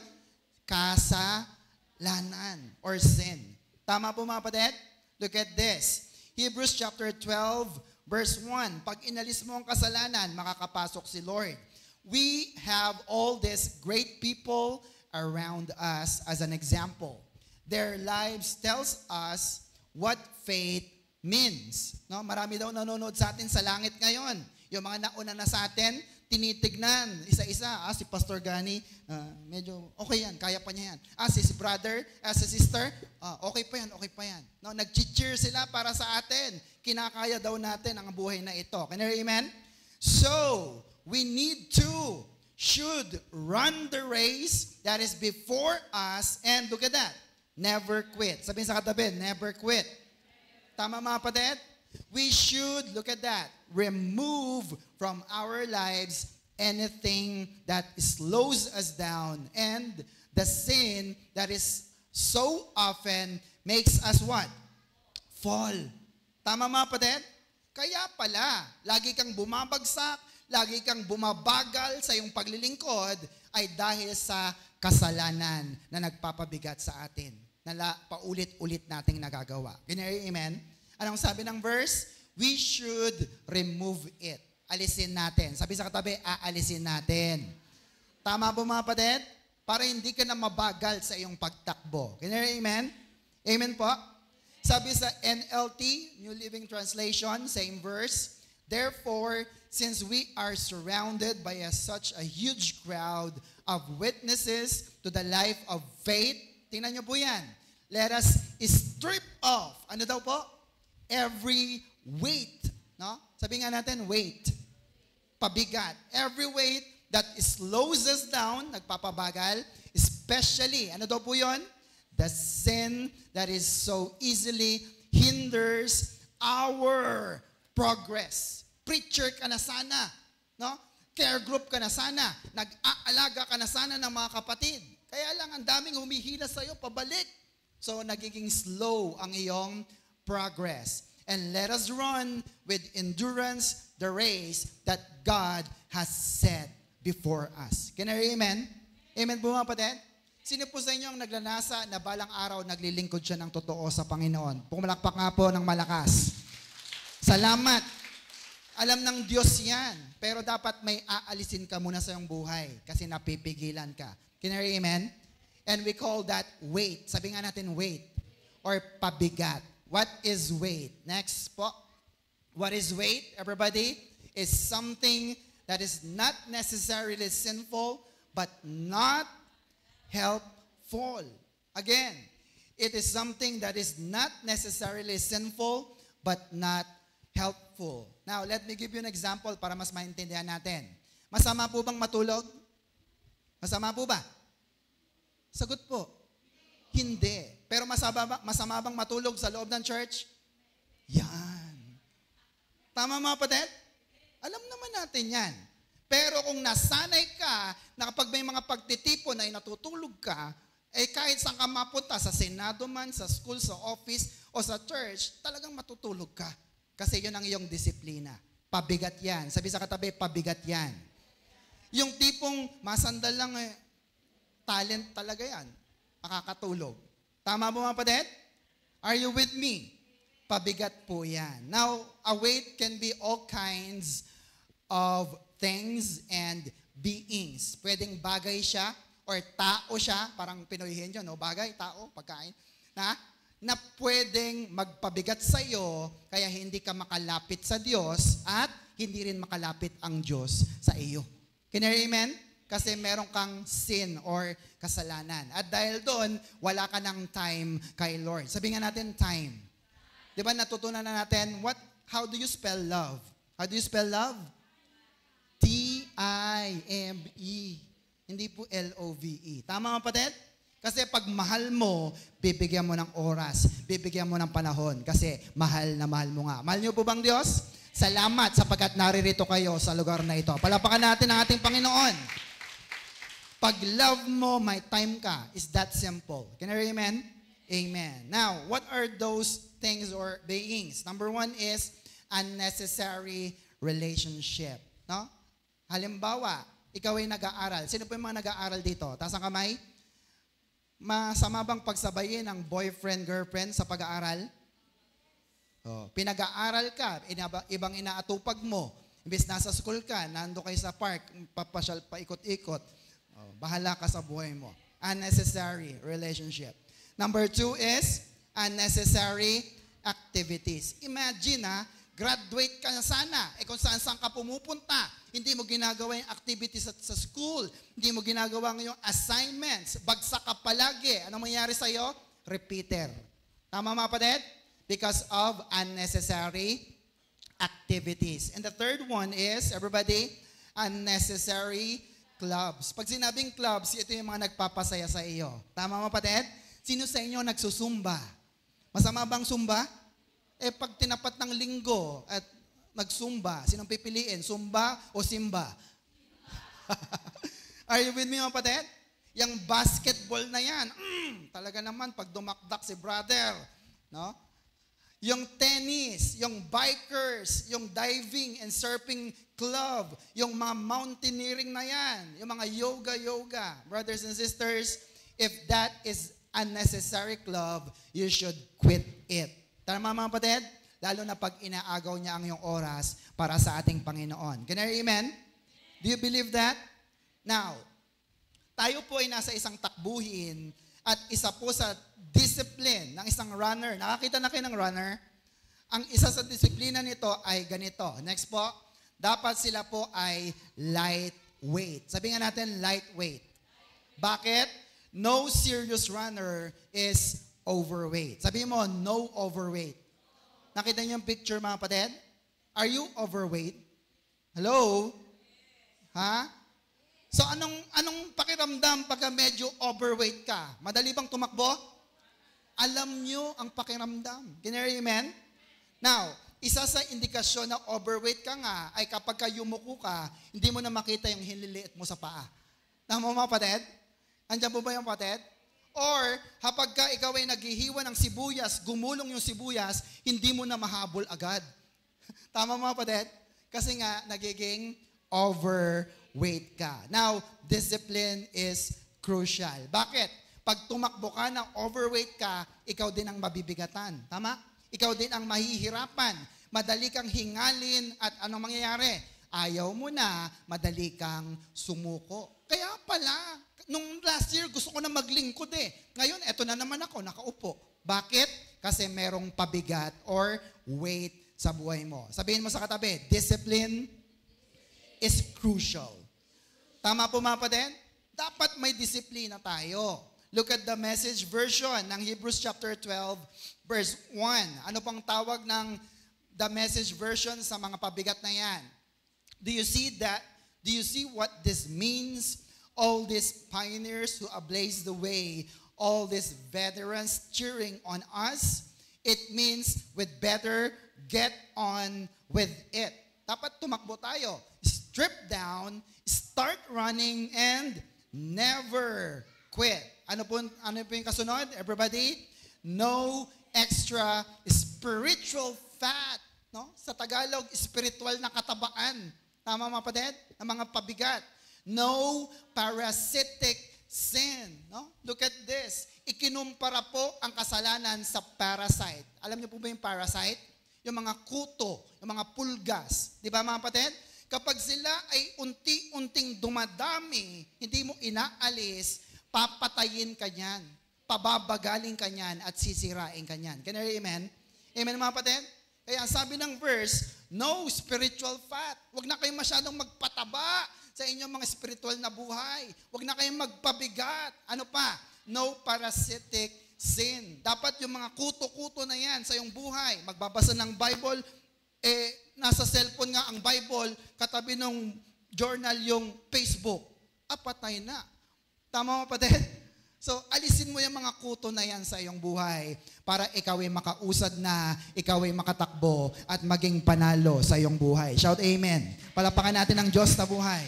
Speaker 1: Kasalanan or sin. Tama po mga kapatid? Look at this. Hebrews chapter 12 verse 1. Pag inalis mo ang kasalanan, makakapasok si Lord. We have all these great people around us as an example. Their lives tells us what faith means. No? Marami daw nanonood sa atin sa langit ngayon. Yung mga nauna na sa atin, tinitignan isa-isa. Si Pastor Gani, medyo okay yan, kaya pa niya yan. Si brother, si sister, okay pa yan. No? Nag-cheer sila para sa atin. Kinakaya daw natin ang buhay na ito. Can you hear amen? So, we should run the race that is before us and look at that. Never quit. Sabihin sa katabi, never quit. Tama mga kapatid? We should, look at that, remove from our lives anything that slows us down and the sin that is so often makes us what? Fall. Tama mga kapatid? Kaya pala, lagi kang bumabagsak, lagi kang bumabagal sa iyong paglilingkod ay dahil sa kasalanan na nagpapabigat sa atin. Na paulit-ulit nating nagagawa. Can you hear amen? Anong sabi ng verse? We should remove it. Alisin natin. Sabi sa katabi, aalisin natin. Tama po mga kapatid? Para hindi ka na mabagal sa iyong pagtakbo. Can you hear amen? Amen po? Sabi sa NLT, New Living Translation, same verse, therefore, since we are surrounded by such a huge crowd of witnesses to the life of faith, tingnan niyo po yan, let us strip off, ano daw po? Every weight. No? Sabi nga natin, weight. Pabigat. Every weight that slows us down, nagpapabagal, especially, ano daw po yun? The sin that is so easily hinders our progress. Preacher ka na sana, no? Care group ka na sana, nag-aalaga ka na sana ng mga kapatid. Kaya lang ang daming humihila sa iyo pabalik. So nagiging slow ang iyong progress. And let us run with endurance the race that God has set before us. Can I hear amen? Amen po mga kapatid? Sino po sa inyo ang naglanasa na balang araw naglilingkod siya ng totoo sa Panginoon? Pumalakpak nga po ng malakas. Salamat. Alam ng Diyos yan. Pero dapat may aalisin ka muna sa iyong buhay kasi napipigilan ka. Can you hear amen? And we call that weight. Sabi nga natin weight or pabigat. What is weight? Next po. What is weight, everybody? Is something that is not necessarily sinful, but not helpful. Again, it is something that is not necessarily sinful, but not helpful. Now, let me give you an example para mas maintindihan natin. Masama po bang matulog? Masama po ba? Sagot po, hindi. Pero masama bang matulog sa loob ng church? Yan. Tama mga kapatid? Alam naman natin yan. Pero kung nasanay ka na kapag may mga pagtitipon ay natutulog ka, eh kahit saan ka mapunta, sa Senado man, sa school, sa office, o sa church, talagang matutulog ka. Kasi yun ang iyong disiplina. Pabigat yan. Sabi sa katabi, pabigat yan. Yung tipong masandal lang, talent talaga yan. Makakatulog. Tama mo mga kapatid? Are you with me? Pabigat po yan. Now, a weight can be all kinds of things and beings. Pwedeng bagay siya or tao siya, parang Pinoyhin yun, no? Bagay, tao, pagkain, na pwedeng magpabigat sa iyo kaya hindi ka makalapit sa Diyos at hindi rin makalapit ang Diyos sa iyo. Can you hear amen? Kasi meron kang sin or kasalanan. At dahil doon, wala ka ng time kay Lord. Sabi nga natin, time. Di ba natutunan na natin, how do you spell love? How do you spell love? T-I-M-E. Hindi po L-O-V-E. Tama mga kapatid? Kasi pag mahal mo, bibigyan mo ng oras, bibigyan mo ng panahon. Kasi mahal na mahal mo nga. Mahal niyo po bang Diyos? Salamat sapagkat naririto kayo sa lugar na ito. Palapakan natin ang ating Panginoon. Pag love mo, may time ka. Is that simple? Can I hear amen? Amen. Now, what are those things or beings? Number one is unnecessary relationship. No? Halimbawa, ikaw ay nag-aaral. Sino po yung mga nag-aaral dito? Taas ang kamay. Masama bang pagsabayin ang boyfriend, girlfriend sa pag-aaral? Oh, pinag-aaral ka, ibang inaatupag mo. Imbes nasa school ka, nando kayo sa park, papasyal, paikot-ikot. Oh, bahala ka sa buhay mo. Unnecessary relationship. Number two is unnecessary activities. Imagine graduate ka na sana. Kung saan-saan ka pumupunta, hindi mo ginagawa yung activities sa school. Hindi mo ginagawa yung assignments. Bagsak ka palagi. Anong mangyayari sa'yo? Repeater. Tama mga kapatid? Because of unnecessary activities. And the third one is, everybody, unnecessary clubs. Pag sinabing clubs, ito yung mga nagpapasaya sa iyo. Tama mga kapatid? Sino sa inyo nagsusumba? Masama bang sumba? Pag tinapat ng linggo at nagsumba, sinong pipiliin? Sumba o simba? Are you with me mga kapatid? Yung basketball na yan, talaga naman pag dumakdak si brother, no? Yung tennis, yung bikers, yung diving and surfing club, yung mga mountaineering na yan, yung mga yoga. Brothers and sisters, if that is unnecessary club, you should quit it. Tama mga kapatid? Lalo na pag inaagaw niya ang iyong oras para sa ating Panginoon. Can I hear amen? Do you believe that? Now, tayo po ay nasa isang takbuhin at isa po sa discipline ng isang runner. Nakakita na kayo ng runner? Ang isa sa disiplina nito ay ganito. Next po, dapat sila po ay lightweight. Sabi nga natin, lightweight. Bakit? No serious runner is overweight. Sabi mo, no overweight. Nakita niyo yung picture mga kapatid? Are you overweight? Hello? Ha? So anong pakiramdam pagka medyo overweight ka? Madali bang tumakbo? Alam niyo ang pakiramdam. Can you hear amen? Now, isa sa indikasyon na overweight ka nga ay kapag ka yumuko ka, hindi mo na makita yung hinliliit mo sa paa. Tama mo mga kapatid? Andiyan po ba yung kapatid? Or, kapag ka ikaw ay naghihiwa ng sibuyas, gumulong yung sibuyas, hindi mo na mahabol agad. Tama mga kapatid? Kasi nga, nagiging overweight ka. Now, discipline is crucial. Bakit? Pag tumakbo ka na overweight ka, ikaw din ang mabibigatan. Tama? Ikaw din ang mahihirapan. Madali kang hingalin at anong mangyayari? Ayaw mo na, madali kang sumuko. Kaya pala, nung last year, gusto ko na maglingkod Ngayon, eto na naman ako, nakaupo. Bakit? Kasi merong pabigat or weight sa buhay mo. Sabihin mo sa katabi, discipline is crucial. Tama po mga kapatid? Dapat may disiplina tayo. Look at the Message version ng Hebrews chapter 12, verse 1. Ano pang tawag ng the Message version sa mga pabigat na yan? Do you see that? Do you see what this means? All these pioneers who ablaze the way, all these veterans cheering on us, it means with better, get on with it. Dapat tumakbo tayo. Strip down, start running, and never quit. Ano po yung kasunod? Everybody? No extra spiritual fat. No? Sa Tagalog, spiritual na katabaan. Tama mga kapatid? Ang mga pabigat. No parasitic sin. No? Look at this. Ikinumpara po ang kasalanan sa parasite. Alam niyo po ba yung parasite? Yung mga kuto, yung mga pulgas. Di ba mga kapatid? Kapag sila ay unti-unting dumadami, hindi mo inaalis, papatayin ka niyan, pababagaling ka niyan, at sisirain ka niyan. Can you amen? Amen mga kapatid? Kaya sabi ng verse, no spiritual fat. Huwag na kayong masyadong magpataba sa inyong mga spiritual na buhay. Huwag na kayong magpabigat. Ano pa? No parasitic sin. Dapat yung mga kuto-kuto na yan sa iyong buhay. Magbabasa ng Bible, nasa cellphone nga ang Bible, katabi ng journal yung Facebook. Patay na. Tama mo kapatid? So, alisin mo yung mga kuto na yan sa iyong buhay para ikaw ay makausad na, ikaw ay makatakbo at maging panalo sa iyong buhay. Shout amen. Palapakan natin ang Diyos na buhay.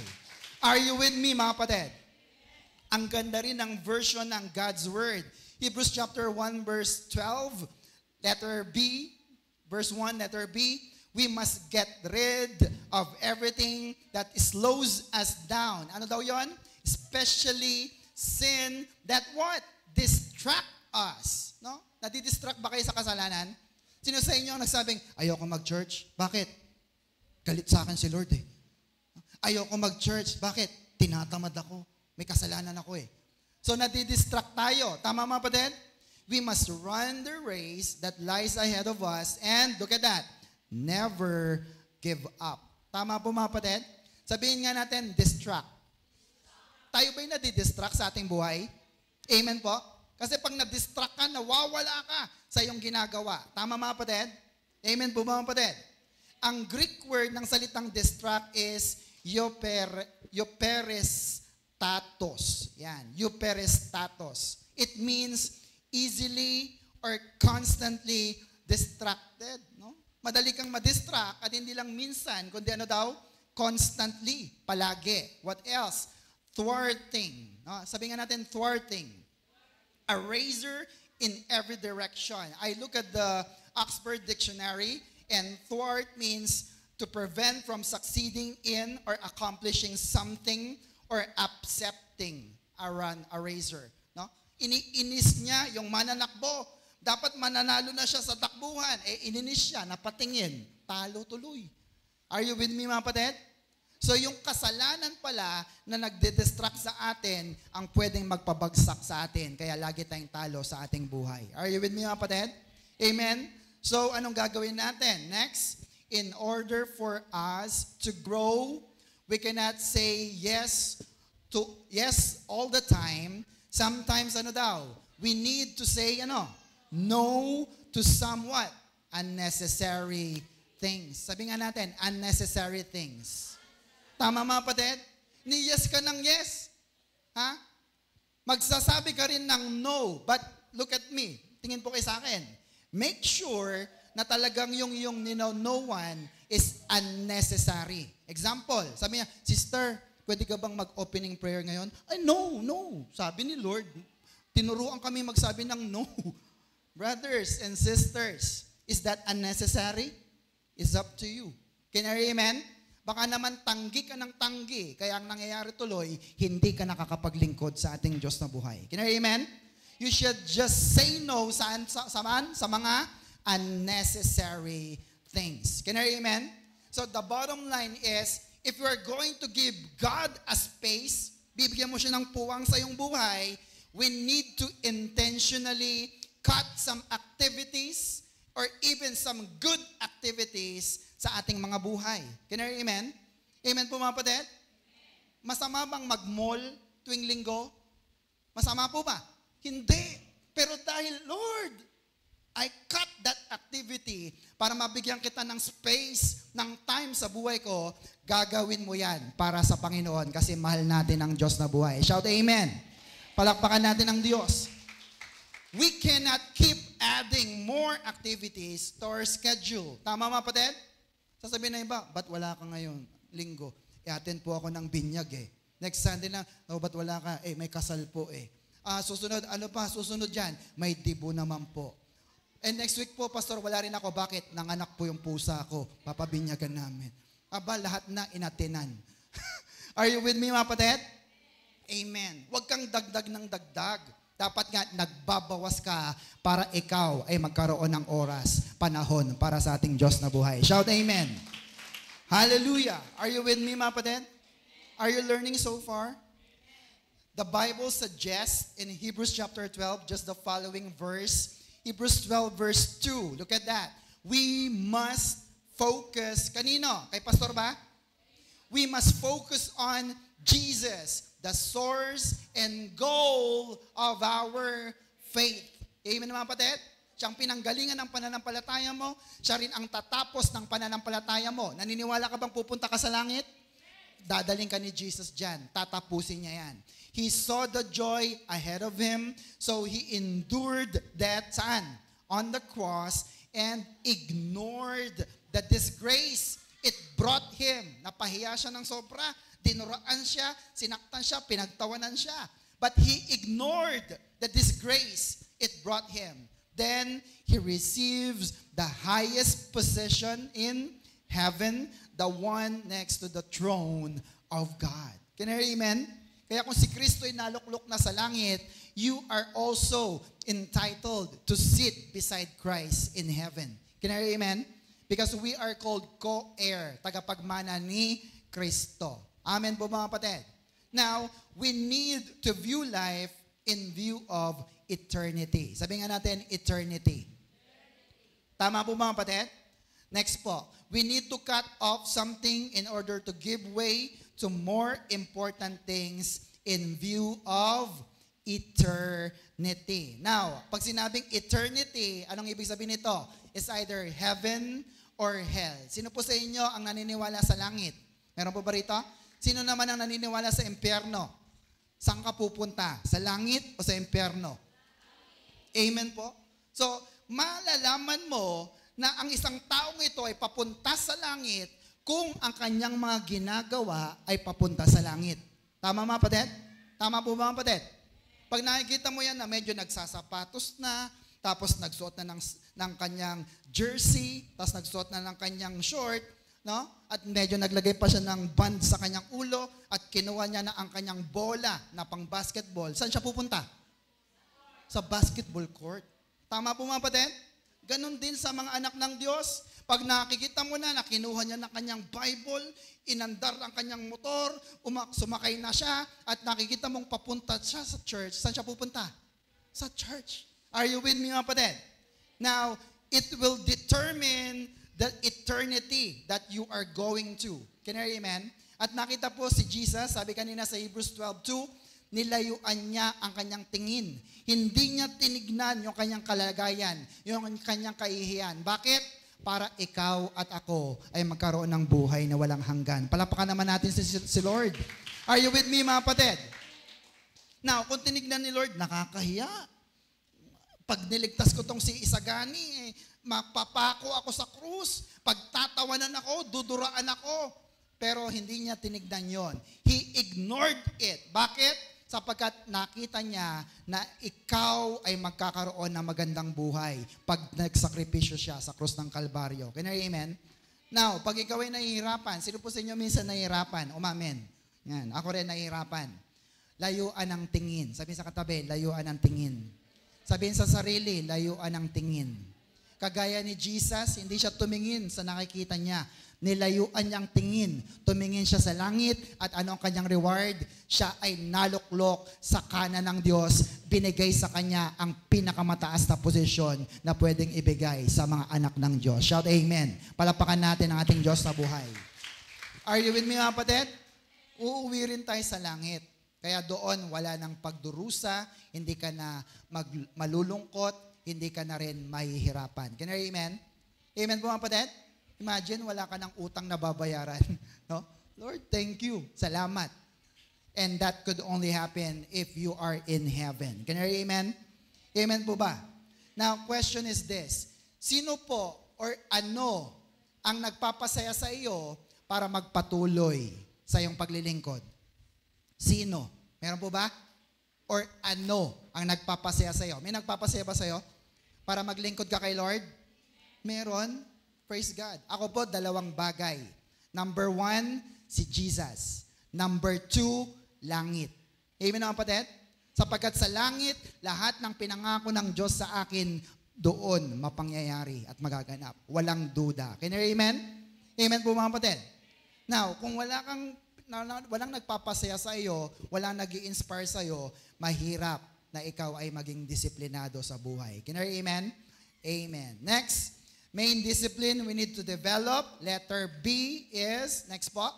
Speaker 1: Are you with me mga kapatid? Ang ganda rin ng version ng God's Word. Hebrews chapter 1 verse 12, letter B, verse 1, letter B, we must get rid of everything that slows us down. Ano daw yon? Especially sin that what? Distract us. No? Nadidistract ba kayo sa kasalanan? Sino sa inyo ang nagsabing, ayoko mag-church? Bakit? Galit sa akin si Lord eh. Ayoko mag-church. Bakit? Tinatamad ako. May kasalanan ako eh. So nadidistract tayo. Tama mga kapatid? We must run the race that lies ahead of us and look at that. Never give up. Tama po mga kapatid? Sabihin nga natin, distract. Tayo ba'y nadidistract sa ating buhay? Amen po? Kasi pag na-distract ka, nawawala ka sa iyong ginagawa. Tama mga kapatid? Amen po mga kapatid? Ang Greek word ng salitang distract is euperestatos. Yan, euperestatos. It means easily or constantly distracted. No? Madali kang madistract at hindi lang minsan, kundi ano daw? Constantly, palagi. What else? Thwarting. No? Sabi nga natin, thwarting. A razor in every direction. I look at the Oxford Dictionary, and thwart means to prevent from succeeding in or accomplishing something or accepting a razor. No? Iniinis niya yung mananakbo. Dapat mananalo na siya sa takbuhan. Ininis siya, napatingin. Talo tuloy. Are you with me mga kapatid? So yung kasalanan pala na nagde-distract sa atin ang pwedeng magpabagsak sa atin. Kaya lagi tayong talo sa ating buhay. Are you with me mga kapatid? Amen? So anong gagawin natin? Next, in order for us to grow, we cannot say yes all the time. Sometimes ano daw? We need to say no to somewhat unnecessary things. Sabi nga natin, unnecessary things. Tama mga kapatid? Ni-yes ka ng yes. Ha? Magsasabi ka rin ng no. But look at me. Tingin po kayo sa akin. Make sure na talagang yung no one is unnecessary. Example, sabi niya, sister, pwede ka bang mag-opening prayer ngayon? Ay, no. Sabi ni Lord, tinuruan kami magsabi ng no. Brothers and sisters, is that unnecessary? It's up to you. Can you amen? Baka naman tanggi ka ng tanggi, kaya ang nangyayari tuloy, hindi ka nakakapaglingkod sa ating Diyos na buhay. Can you amen? You should just say no sa mga unnecessary things. Can you amen? So the bottom line is, if you are going to give God a space, bibigyan mo siya ng puwang sa iyong buhay, we need to intentionally cut some activities or even some good activities sa ating mga buhay. Can I hear amen? Amen po mga kapatid? Masama bang mag-mall tuwing linggo? Masama po ba? Hindi. Pero dahil, Lord, I cut that activity para mabigyan kita ng space, ng time sa buhay ko, gagawin mo yan para sa Panginoon kasi mahal natin ang Diyos na buhay. Shout amen. Palakpakan natin ang Diyos. We cannot keep adding more activities to our schedule. Tama mga kapatid? Sasabihin na iba, ba't wala ka ngayon? Linggo. I-attend po ako ng binyag eh. Next Sunday na, oh, ba't wala ka? Eh, may kasal po eh. Susunod, ano pa? Susunod dyan, may dibo naman po. And next week po, Pastor, wala rin ako. Bakit? Nanganak po yung pusa ko. Papabinyagan namin. Aba, lahat na inatenan. Are you with me, mga kapatid? Amen. Huwag kang dagdag ng dagdag. Dapat nga, nagbabawas ka para ikaw ay magkaroon ng oras, panahon para sa ating Diyos na buhay. Shout amen. Hallelujah. Are you with me, mga kapatid? Are you learning so far? The Bible suggests in Hebrews chapter 12, just the following verse, Hebrews 12 verse 2. Look at that. We must focus. Kanino? Kay Pastor ba? We must focus on Jesus, the source and goal of our faith. Amen mga kapatid? Siyang pinanggalingan ng pananampalataya mo. Siya rin ang tatapos ng pananampalataya mo. Naniniwala ka bang pupunta ka sa langit? Dadaling ka ni Jesus dyan. Tatapusin niya yan. He saw the joy ahead of him, so he endured that saan? On the cross and ignored the disgrace. It brought him. Napahiya siya ng sobra. Dinuraan siya, sinaktan siya, pinagtawanan siya. But he ignored the disgrace it brought him. Then he receives the highest position in heaven, the one next to the throne of God. Can I hear amen? Kaya kung si Kristo ay naluklok na sa langit, you are also entitled to sit beside Christ in heaven. Can I hear amen? Because we are called co-heir, tagapagmana ni Kristo. Amen po mga kapatid. Now, we need to view life in view of eternity. Sabihin nga natin, eternity. Tama po mga kapatid? Next po, we need to cut off something in order to give way to more important things in view of eternity. Now, pag sinabing eternity, anong ibig sabihin nito? It's either heaven or hell. Sino po sa inyo ang naniniwala sa langit? Meron po ba rito? Sino naman ang naniniwala sa impyerno? Saan ka pupunta? Sa langit o sa impyerno? Amen po? So, malalaman mo na ang isang taong ito ay papunta sa langit kung ang kanyang mga ginagawa ay papunta sa langit. Tama mga kapatid? Tama po ba mga kapatid? Pag nakikita mo yan na medyo nagsasapatos na, tapos nagsuot na ng kanyang jersey, tapos nagsuot na ng kanyang short, no? At medyo naglagay pa siya ng band sa kanyang ulo, at kinuha niya na ang kanyang bola na pang basketball. Saan siya pupunta? Sa basketball court. Tama po mga kapatid? Ganon din sa mga anak ng Diyos. Pag nakikita mo na kinuha niya na kanyang Bible, inandar ang kanyang motor, sumakay na siya, at nakikita mong papunta siya sa church, saan siya pupunta? Sa church. Are you with me mga kapatid? Now, it will determine the eternity that you are going to. Can I hear amen? At nakita po si Jesus, sabi kanina sa Hebrews 12:2, nilayuan niya ang kanyang tingin. Hindi niya tinignan yung kanyang kalagayan, yung kanyang kahihiyan. Bakit? Para ikaw at ako ay magkaroon ng buhay na walang hanggan. Palapakan naman natin si Lord. Are you with me mga kapatid? Now, kung tinignan ni Lord, nakakahiya. Pag niligtas ko tong si Isagani, mapapako ako sa krus. Pagtatawanan ako, duduraan ako. Pero hindi niya tinignan yon. He ignored it. Bakit? Sapagkat nakita niya na ikaw ay magkakaroon ng magandang buhay pag nagsakripisyo siya sa krus ng Kalbaryo. Can I amen? Now, pag ikaw ay nahihirapan, sino po sa inyo minsan nahihirapan? Umamen. Yan, ako rin nahihirapan. Layuan ang tingin. Sabihin sa katabi, layuan ang tingin. Sabihin sa sarili, layuan ang tingin. Kagaya ni Jesus, hindi siya tumingin sa nakikita niya. Nilayuan niyang tingin. Tumingin siya sa langit at ano ang kanyang reward? Siya ay naluklok sa kanan ng Diyos. Binigay sa kanya ang pinakamataas na posisyon na pwedeng ibigay sa mga anak ng Diyos. Shout amen. Palapakan natin ang ating Diyos na buhay. Are you with me, mga kapatid? Uuwi rin tayo sa langit. Kaya doon wala nang pagdurusa, hindi ka na malulungkot, hindi ka na rin mahihirapan. Can you hear amen? Amen po, mga kapatid? Imagine, wala ka ng utang na babayaran. No? Lord, thank you. Salamat. And that could only happen if you are in heaven. Can you hear amen? Amen po ba? Now, question is this. Sino po or ano ang nagpapasaya sa iyo para magpatuloy sa iyong paglilingkod? Sino? Meron po ba? Or ano ang nagpapasaya sa iyo? May nagpapasaya ba sa iyo para maglingkod ka kay Lord? Meron. Praise God. Ako po, 2 bagay. Number 1, si Jesus. Number 2, langit. Amen mga kapatid? Sapagkat sa langit, lahat ng pinangako ng Diyos sa akin, doon mapangyayari at magaganap. Walang duda. Can you hear amen? Amen po mga kapatid? Now, kung walang nagpapasaya sa iyo, walang nag-i-inspire sa iyo, mahirap na ikaw ay maging disiplinado sa buhay. Can you hear amen? Amen. Next, main discipline we need to develop. Letter B is, next po.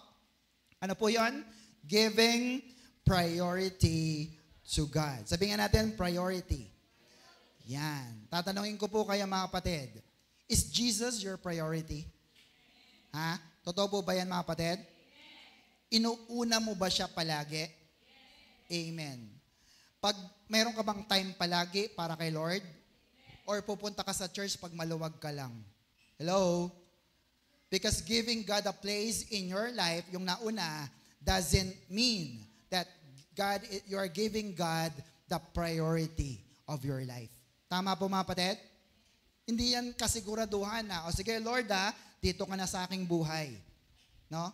Speaker 1: Ano po yon? Giving priority to God. Sabihin natin, priority. Yan. Tatanungin ko po kayo mga kapatid, is Jesus your priority? Ha? Totoo po ba yan mga kapatid? Inuuna mo ba siya palagi? Amen. Pag meron ka bang time palagi para kay Lord? Or pupunta ka sa church pag maluwag ka lang? Hello? Because giving God a place in your life, yung nauna, doesn't mean that you are giving God the priority of your life. Tama po mga kapatid? Hindi yan kasiguraduhan na, o sige Lord dito ka na sa aking buhay. No?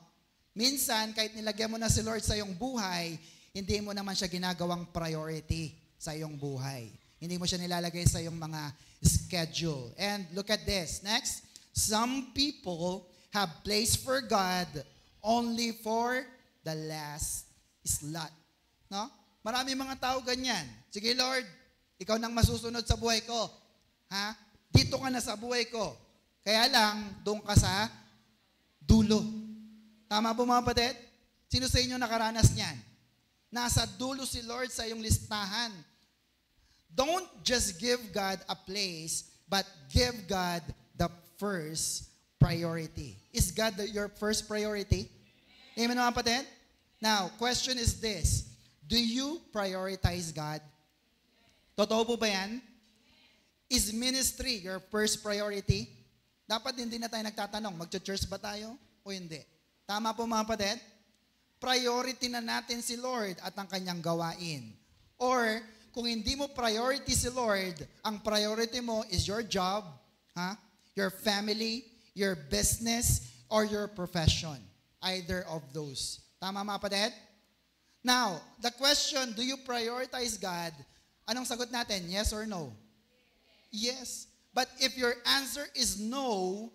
Speaker 1: Minsan, kahit nilagyan mo na si Lord sa iyong buhay, hindi mo naman siya ginagawang priority sa iyong buhay. Hindi mo siya nilalagay sa iyong mga schedule. And look at this. Next, some people have place for God only for the last slot. No? Marami mga tao ganyan. Sige Lord, ikaw nang masusunod sa buhay ko. Ha? Dito ka na sa buhay ko. Kaya lang, doon ka sa dulo. Tama po mga kapatid? Sino sa inyo nakaranas niyan? Nasa dulo si Lord sa iyong listahan. Don't just give God a place, but give God the first priority. Is God your first priority? Amen mga kapatid? Now, question is this. Do you prioritize God? Totoo po ba yan? Is ministry your first priority? Dapat hindi na tayo nagtatanong, mag-church ba tayo o hindi? Tama po mga kapatid? Priority na natin si Lord at ang kanyang gawain. Or, kung hindi mo priority si Lord, ang priority mo is your job, your family, your business, or your profession. Either of those. Tama mga kapatid? Now, the question, do you prioritize God? Anong sagot natin? Yes or no? Yes. But if your answer is no,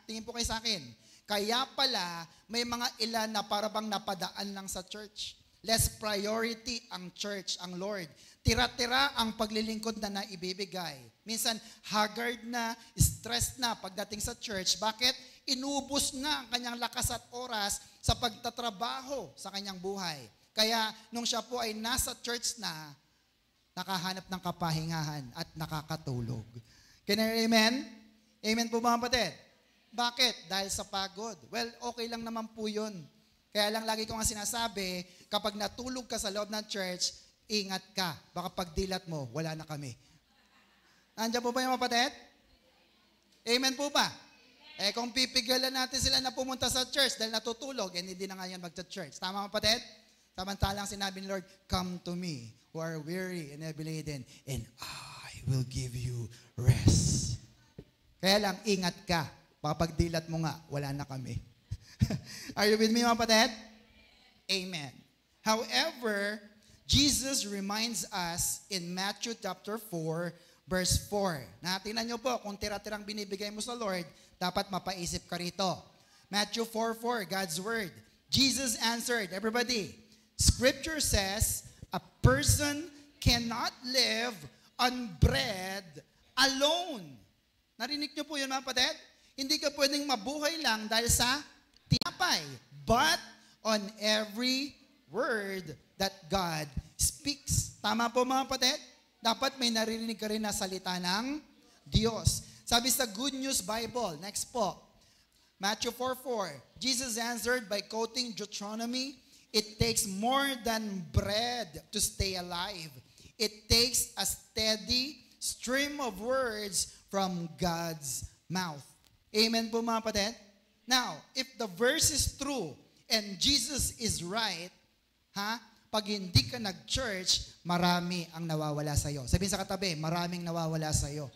Speaker 1: tingin po kayo sa akin, kaya pala may mga ilan na parabang napadaan lang sa church. Less priority ang church, ang Lord. Tira-tira ang paglilingkod na naibibigay. Minsan, haggard na, stressed na pagdating sa church. Bakit? Inubos na ang kanyang lakas at oras sa pagtatrabaho sa kanyang buhay. Kaya, nung siya po ay nasa church na, nakahanap ng kapahingahan at nakakatulog. Can you hear amen? Amen po mga kapatid? Bakit? Dahil sa pagod. Well, okay lang naman po yun. Kaya lang lagi ko nga sinasabi, kapag natulog ka sa loob ng church, ingat ka. Baka pagdilat mo, wala na kami. Nandiyan po ba yung kapatid? Amen po ba? Kung pipigilan natin sila na pumunta sa church dahil natutulog, hindi na nga yan magcha-church. Tama kapatid? Samantalang sinabi ni Lord, come to me who are weary and heavy laden, and I will give you rest. Kaya lang, ingat ka. Baka pagdilat mo nga, wala na kami. Are you with me mga kapatid? Amen. However, Jesus reminds us in Matthew chapter 4, verse 4. Tingnan nyo po, kung tira-tirang binibigay mo sa Lord, dapat mapaisip ka rito. Matthew 4:4, God's Word. Jesus answered, everybody, Scripture says, a person cannot live on bread alone. Narinig nyo po yun mga kapatid? Hindi ka pwedeng mabuhay lang dahil sa tinapay, but on every word that God speaks. Tama po mga kapatid? Dapat may naririnig ka rin na salita ng Diyos. Sabi sa Good News Bible, next po, Matthew 4:4, Jesus answered by quoting Deuteronomy, it takes more than bread to stay alive. It takes a steady stream of words from God's mouth. Amen po mga kapatid? Now, if the verse is true and Jesus is right, pag hindi ka nag-church, marami ang nawawala sa'yo. Sabihin sa katabi, maraming nawawala sa'yo.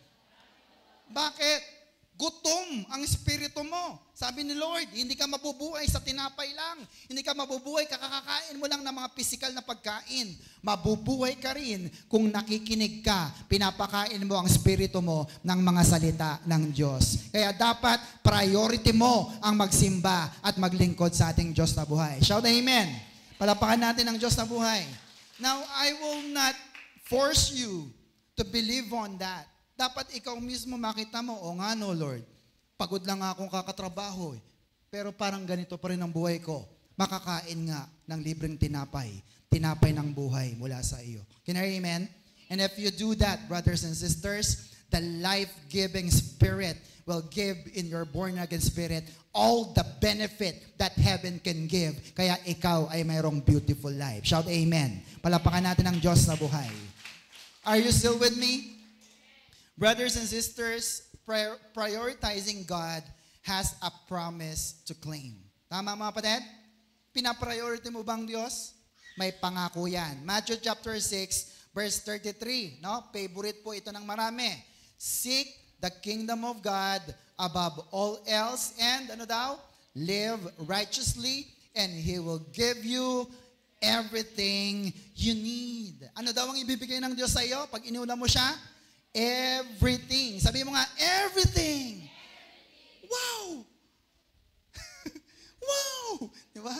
Speaker 1: Bakit? Gutom ang espiritu mo. Sabi ni Lord, hindi ka mabubuhay sa tinapay lang. Hindi ka mabubuhay, kakakain mo lang ng mga pisikal na pagkain. Mabubuhay ka rin kung nakikinig ka, pinapakain mo ang espiritu mo ng mga salita ng Diyos. Kaya dapat priority mo ang magsimba at maglingkod sa ating Diyos na buhay. Shout amen. Palapakan natin ang Diyos na buhay. Now, I will not force you to believe on that. Dapat ikaw mismo makita mo, o nga no, Lord, pagod lang akong kakatrabaho, pero parang ganito pa rin ang buhay ko. Makakain nga ng libreng tinapay ng buhay mula sa iyo. Can I hear amen? And if you do that, brothers and sisters, the life-giving Spirit will give in your born-again spirit all the benefit that heaven can give. Kaya ikaw ay mayroong beautiful life. Shout amen. Palapakan natin ang Diyos na buhay. Are you still with me? Brothers and sisters, prioritizing God has a promise to claim. Tama mga kapatid? Pinapriority mo bang Diyos? May pangako yan. Matthew chapter 6, verse 33. No? Favorite po ito ng marami. Seek the kingdom of God above all else and live righteously and He will give you everything you need. Ano daw ang ibibigay ng Diyos sa iyo pag iniuna mo siya? Everything. Sabi mo nga, everything. Wow! Wow! Di ba?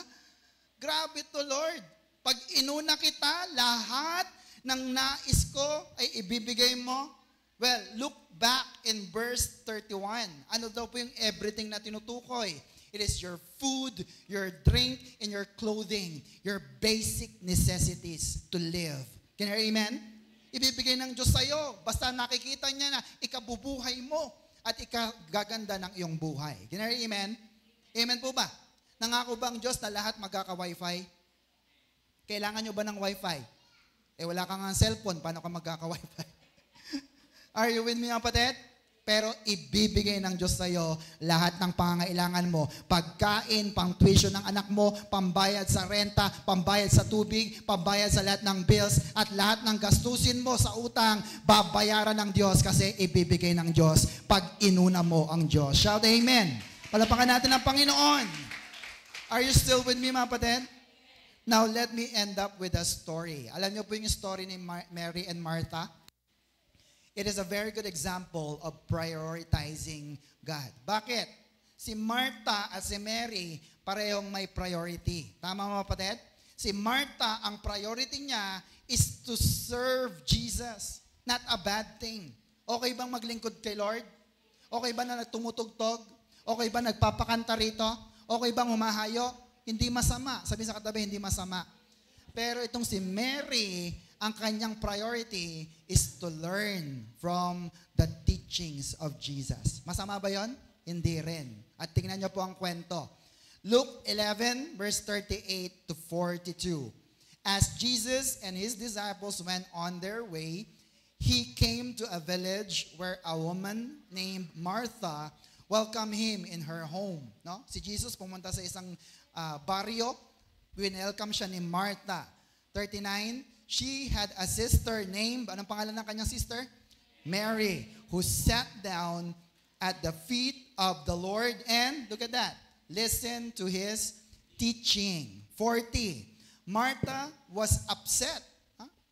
Speaker 1: Grabe to, Lord. Pag inuna kita, lahat ng nais ko ay ibibigay mo. Well, look back in verse 31. Ano daw po yung everything na tinutukoy? It is your food, your drink, and your clothing. Your basic necessities to live. Can you hear amen? Ibibigay ng Diyos sa'yo. Basta nakikita niya na ikabubuhay mo at ikagaganda ng iyong buhay. Can you hear amen? Amen po ba? Nangako ba ang Diyos na lahat magkaka-wifi? Kailangan nyo ba ng wifi? Wala kang cellphone, paano ka magkaka-wifi? Are you with me, kapatid? Pero ibibigay ng Diyos sa iyo lahat ng pangangailangan mo. Pagkain, pang tuition ng anak mo, pambayad sa renta, pambayad sa tubig, pambayad sa lahat ng bills, at lahat ng gastusin mo sa utang, babayaran ng Diyos kasi ibibigay ng Diyos pag inuna mo ang Diyos. Shout amen. Palapakan natin ang Panginoon. Are you still with me, mga kapatid? Now, let me end up with a story. Alam niyo po yung story ni Mary and Martha? It is a very good example of prioritizing God. Bakit? Si Martha at si Mary, parehong may priority. Tama mga kapatid? Si Martha, ang priority niya is to serve Jesus. Not a bad thing. Okay bang maglingkod kay Lord? Okay ba na nagtumutugtog? Okay ba nagpapakanta rito? Okay bang humahayo? Hindi masama. Sabi sa katabi, hindi masama. Pero itong si Mary, ang kanyang priority is to learn from the teachings of Jesus. Masama ba yon? Hindi rin. At tingnan niyo po ang kwento. Luke 11, verse 38 to 42. As Jesus and His disciples went on their way, He came to a village where a woman named Martha welcomed Him in her home. No? Si Jesus pumunta sa isang baryo, winelcome siya ni Martha. 39, she had a sister named, anong pangalan ng kanyang sister? Mary, who sat down at the feet of the Lord and, look at that, listen to His teaching. 40, Martha was upset.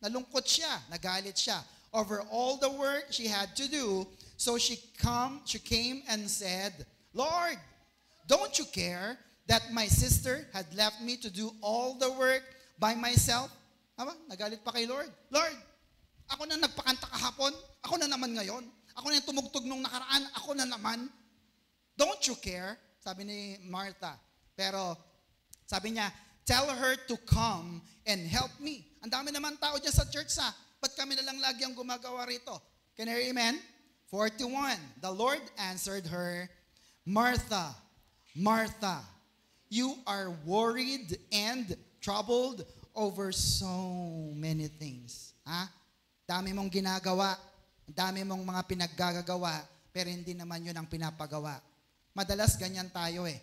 Speaker 1: Nalungkot siya, nagalit siya over all the work she had to do. So she came and said, Lord, don't you care that my sister had left me to do all the work by myself? Aba, nagalit pa kay Lord. Lord, ako na nagpakanta kahapon, ako na naman ngayon. Ako na yung tumugtog nung nakaraan, ako na naman. Don't you care? Sabi ni Martha. Pero sabi niya, tell her to come and help me. Ang dami naman tao dyan sa church ha. Ba't kami na lang lagi ang gumagawa rito? Can you hear amen? 41. The Lord answered her, Martha, Martha, you are worried and troubled over so many things. Ha? Dami mong ginagawa, dami mong mga pinaggagawa, pero hindi naman yun ang pinapagawa. Madalas ganyan tayo eh.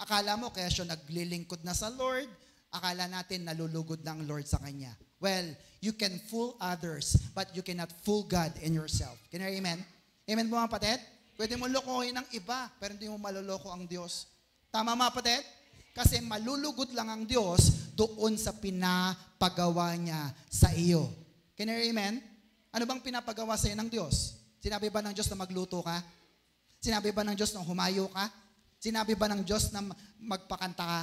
Speaker 1: Akala mo kaya siya naglilingkod na sa Lord, akala natin nalulugod na ang Lord sa Kanya. Well, you can fool others, but you cannot fool God in yourself. Can you hear amen? Amen po mga patid? Pwede mo lokohin ang iba, pero hindi mo maluloko ang Diyos. Tama mga patid? Kasi malulugod lang ang Diyos doon sa pinapagawa niya sa iyo. Can you hear amen? Ano bang pinapagawa sa iyo ng Diyos? Sinabi ba ng Diyos na magluto ka? Sinabi ba ng Diyos na humayo ka? Sinabi ba ng Diyos na magpakanta ka?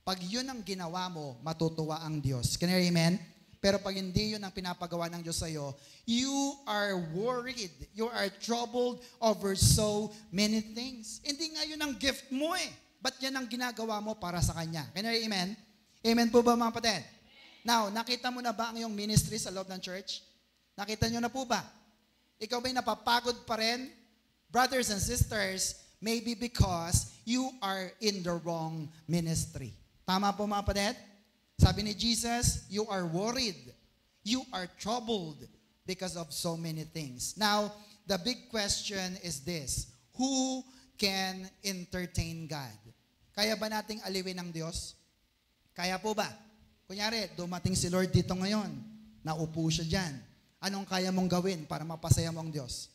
Speaker 1: Pag yun ang ginawa mo, matutuwa ang Diyos. Can you hear amen? Pero pag hindi yun ang pinapagawa ng Diyos sa iyo, you are worried. You are troubled over so many things. Hindi nga yun ang gift mo eh. Ba't yan ang ginagawa mo para sa Kanya? Can you hear amen? Amen po ba mga kapatid? Now, nakita mo na ba ang iyong ministry sa loob ng church? Nakita nyo na po ba? Ikaw ba'y napapagod pa rin? Brothers and sisters, maybe because you are in the wrong ministry. Tama po mga kapatid? Sabi ni Jesus, you are worried. You are troubled because of so many things. Now, the big question is this. Who can entertain God? Kaya ba nating aliwin ng Diyos? Kaya po ba? Kunyari, dumating si Lord dito ngayon. Naupo siya dyan. Anong kaya mong gawin para mapasaya mo ang Diyos?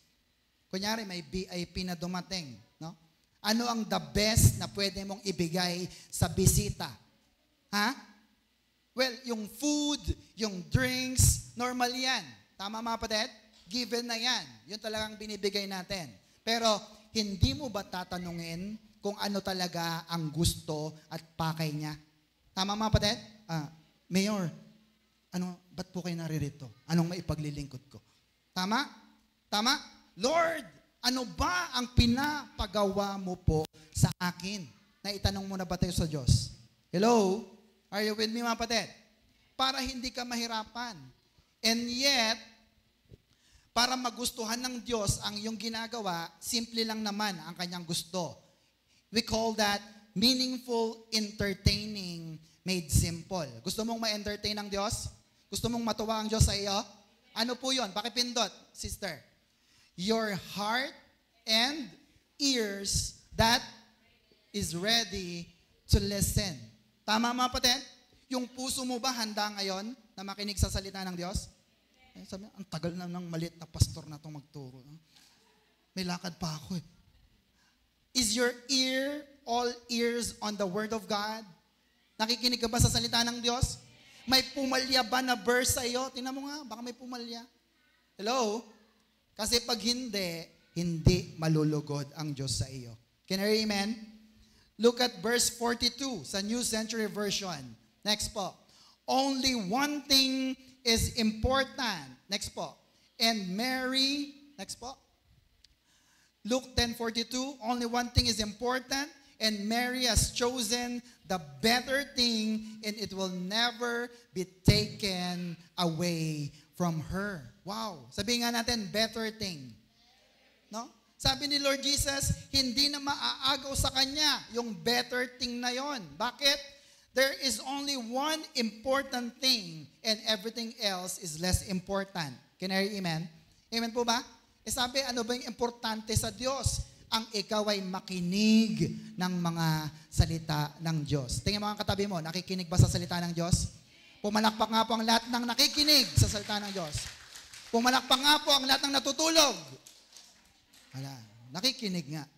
Speaker 1: Kunyari, may VIP na dumating. No? Ano ang the best na pwede mong ibigay sa bisita? Ha? Well, yung food, yung drinks, normal yan. Tama mga kapatid? Given na yan. Yun talagang binibigay natin. Pero, hindi mo ba tatanungin kung ano talaga ang gusto at pakay niya? Tama mga kapatid? Mayor, ba't po kayo naririto? Anong maipaglilingkod ko? Tama? Tama? Lord, ano ba ang pinapagawa mo po sa akin? Naitanong mo na ba tayo sa Diyos? Hello? Are you with me mga kapatid? Para hindi ka mahirapan. And yet, para magustuhan ng Diyos ang iyong ginagawa, simple lang naman ang kanyang gusto. We call that meaningful entertaining made simple. Gusto mong ma-entertain ng Diyos? Gusto mong matuwa ang Diyos sa iyo? Ano po yun? Pakipindot, sister. Your heart and ears that is ready to listen. Tama mga kapatid? Yung puso mo ba handa ngayon na makinig sa salita ng Diyos? Sabi, ang tagal na ng maliit na pastor na itong magturo. May lakad pa ako eh. Is your ear all ears on the Word of God? Nakikinig ka ba sa salita ng Diyos? May pumalya ba na verse sa iyo? Tingnan mo nga, baka may pumalya. Hello? Kasi pag hindi malulugod ang Diyos sa iyo. Can you hear amen? Look at verse 42 sa New Century Version. Next po. Only one thing is important. Next po. And Mary, next po. Luke 10:42, only one thing is important, and Mary has chosen the better thing, and it will never be taken away from her. Wow. Sabihin nga natin, better thing. No? Sabi ni Lord Jesus, hindi na maaagaw sa Kanya yung better thing na yon. Bakit? There is only one important thing and everything else is less important. Can I hear amen? Amen po ba? Sabi, ano ba yung importante sa Diyos? Ang ikaw ay makinig ng mga salita ng Diyos. Tingnan mo ang katabi mo, nakikinig ba sa salita ng Diyos? Pumalakpak nga po ang lahat ng nakikinig sa salita ng Diyos. Pumalakpak nga po ang lahat ng natutulog. Wala, nakikinig nga.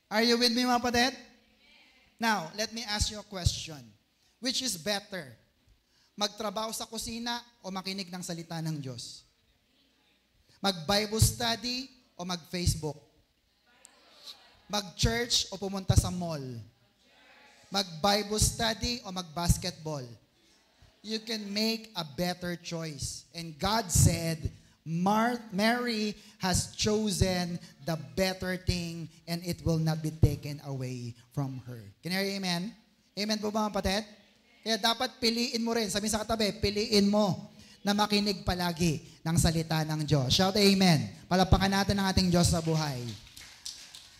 Speaker 1: Are you with me mga kapatid? Now, let me ask you a question. Which is better? Magtrabaho sa kusina o makinig ng salita ng Diyos? Mag-Bible study o mag-Facebook? Mag-church o pumunta sa mall? Mag-Bible study o mag-basketball? You can make a better choice. And God said, Mary has chosen the better thing and it will not be taken away from her. Can you hear amen? Amen po ba mga kapatid? Kaya dapat piliin mo rin. Sabi sa katabi, piliin mo na makinig palagi ng salita ng Diyos. Shout amen. Palapakan natin ang ating Diyos sa buhay.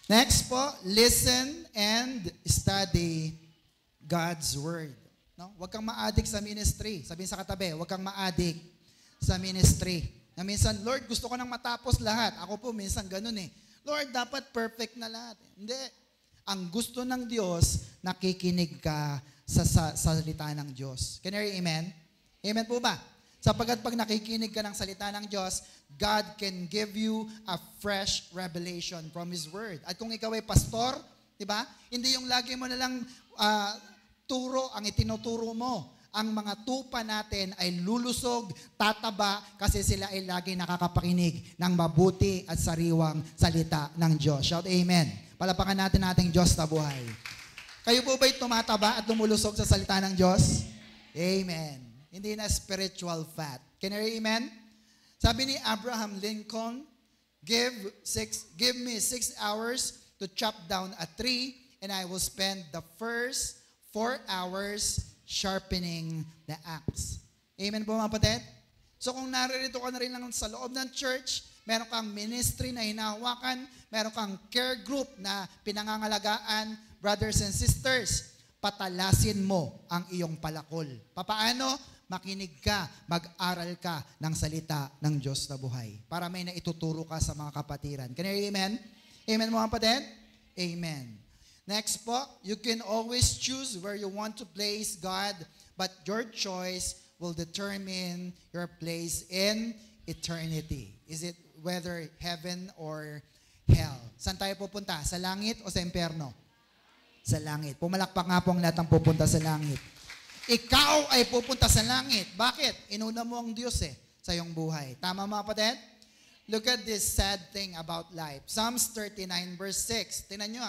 Speaker 1: Next po, listen and study God's Word. No? Huwag kang ma-addict sa ministry. Sabihin sa katabi, huwag kang ma-addict sa ministry. Na minsan, Lord, gusto ko nang matapos lahat. Ako po, minsan ganun eh. Lord, dapat perfect na lahat. Hindi. Ang gusto ng Diyos, nakikinig ka sa salita ng Diyos. Can you hear amen? Amen po ba? Sapagkat pag nakikinig ka ng salita ng Diyos, God can give you a fresh revelation from His Word. At kung ikaw ay pastor, di ba? Hindi yung lagi mo nalang turo ang itinuturo mo. Ang mga tupa natin ay lulusog, tataba, kasi sila ay lagi nakakapakinig ng mabuti at sariwang salita ng Diyos. Shout amen. Palapakan natin ating Diyos na buhay. Kayo po ba'y tumataba at lumulusog sa salita ng Diyos? Amen. Hindi na spiritual fat. Can you hear amen? Sabi ni Abraham Lincoln, give me 6 hours to chop down a tree and I will spend the first 4 hours sharpening the axe. Amen po mga kapatid? So kung naririto ka na rin lang sa loob ng church, meron kang ministry na hinahawakan, meron kang care group na pinangangalagaan, brothers and sisters, patalasin mo ang iyong palakol. Papaano? Makinig ka, mag-aral ka ng salita ng Diyos na buhay para may naituturo ka sa mga kapatiran. Can you hear amen? Amen mga kapatid? Amen. Next po, you can always choose where you want to place God, but your choice will determine your place in eternity. Is it whether heaven or hell? Saan tayo pupunta? Sa langit o sa impyerno? Sa langit. Pumalakpak nga po ang lahat ng pupunta sa langit. Ikaw ay pupunta sa langit. Bakit? Inuna mo ang Diyos sa iyong buhay. Tama mga kapatid? Look at this sad thing about life. Psalms 39 verse 6. Tingnan nyo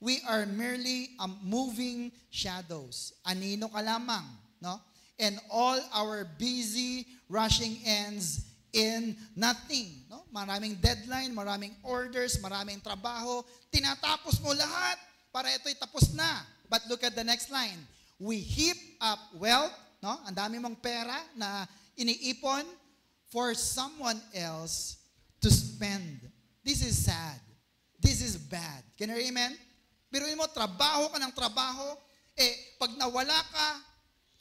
Speaker 1: we are merely moving shadows. Anino ka lamang, no? And all our busy rushing ends in nothing, no? Maraming deadline, maraming orders, maraming trabaho. Tinatapos mo lahat para ito'y tapos na. But look at the next line. We heap up wealth, no? Ang dami mong pera na iniipon for someone else to spend. This is sad. This is bad. Can you hear amen? Biruin mo, trabaho ka ng trabaho, pag nawala ka,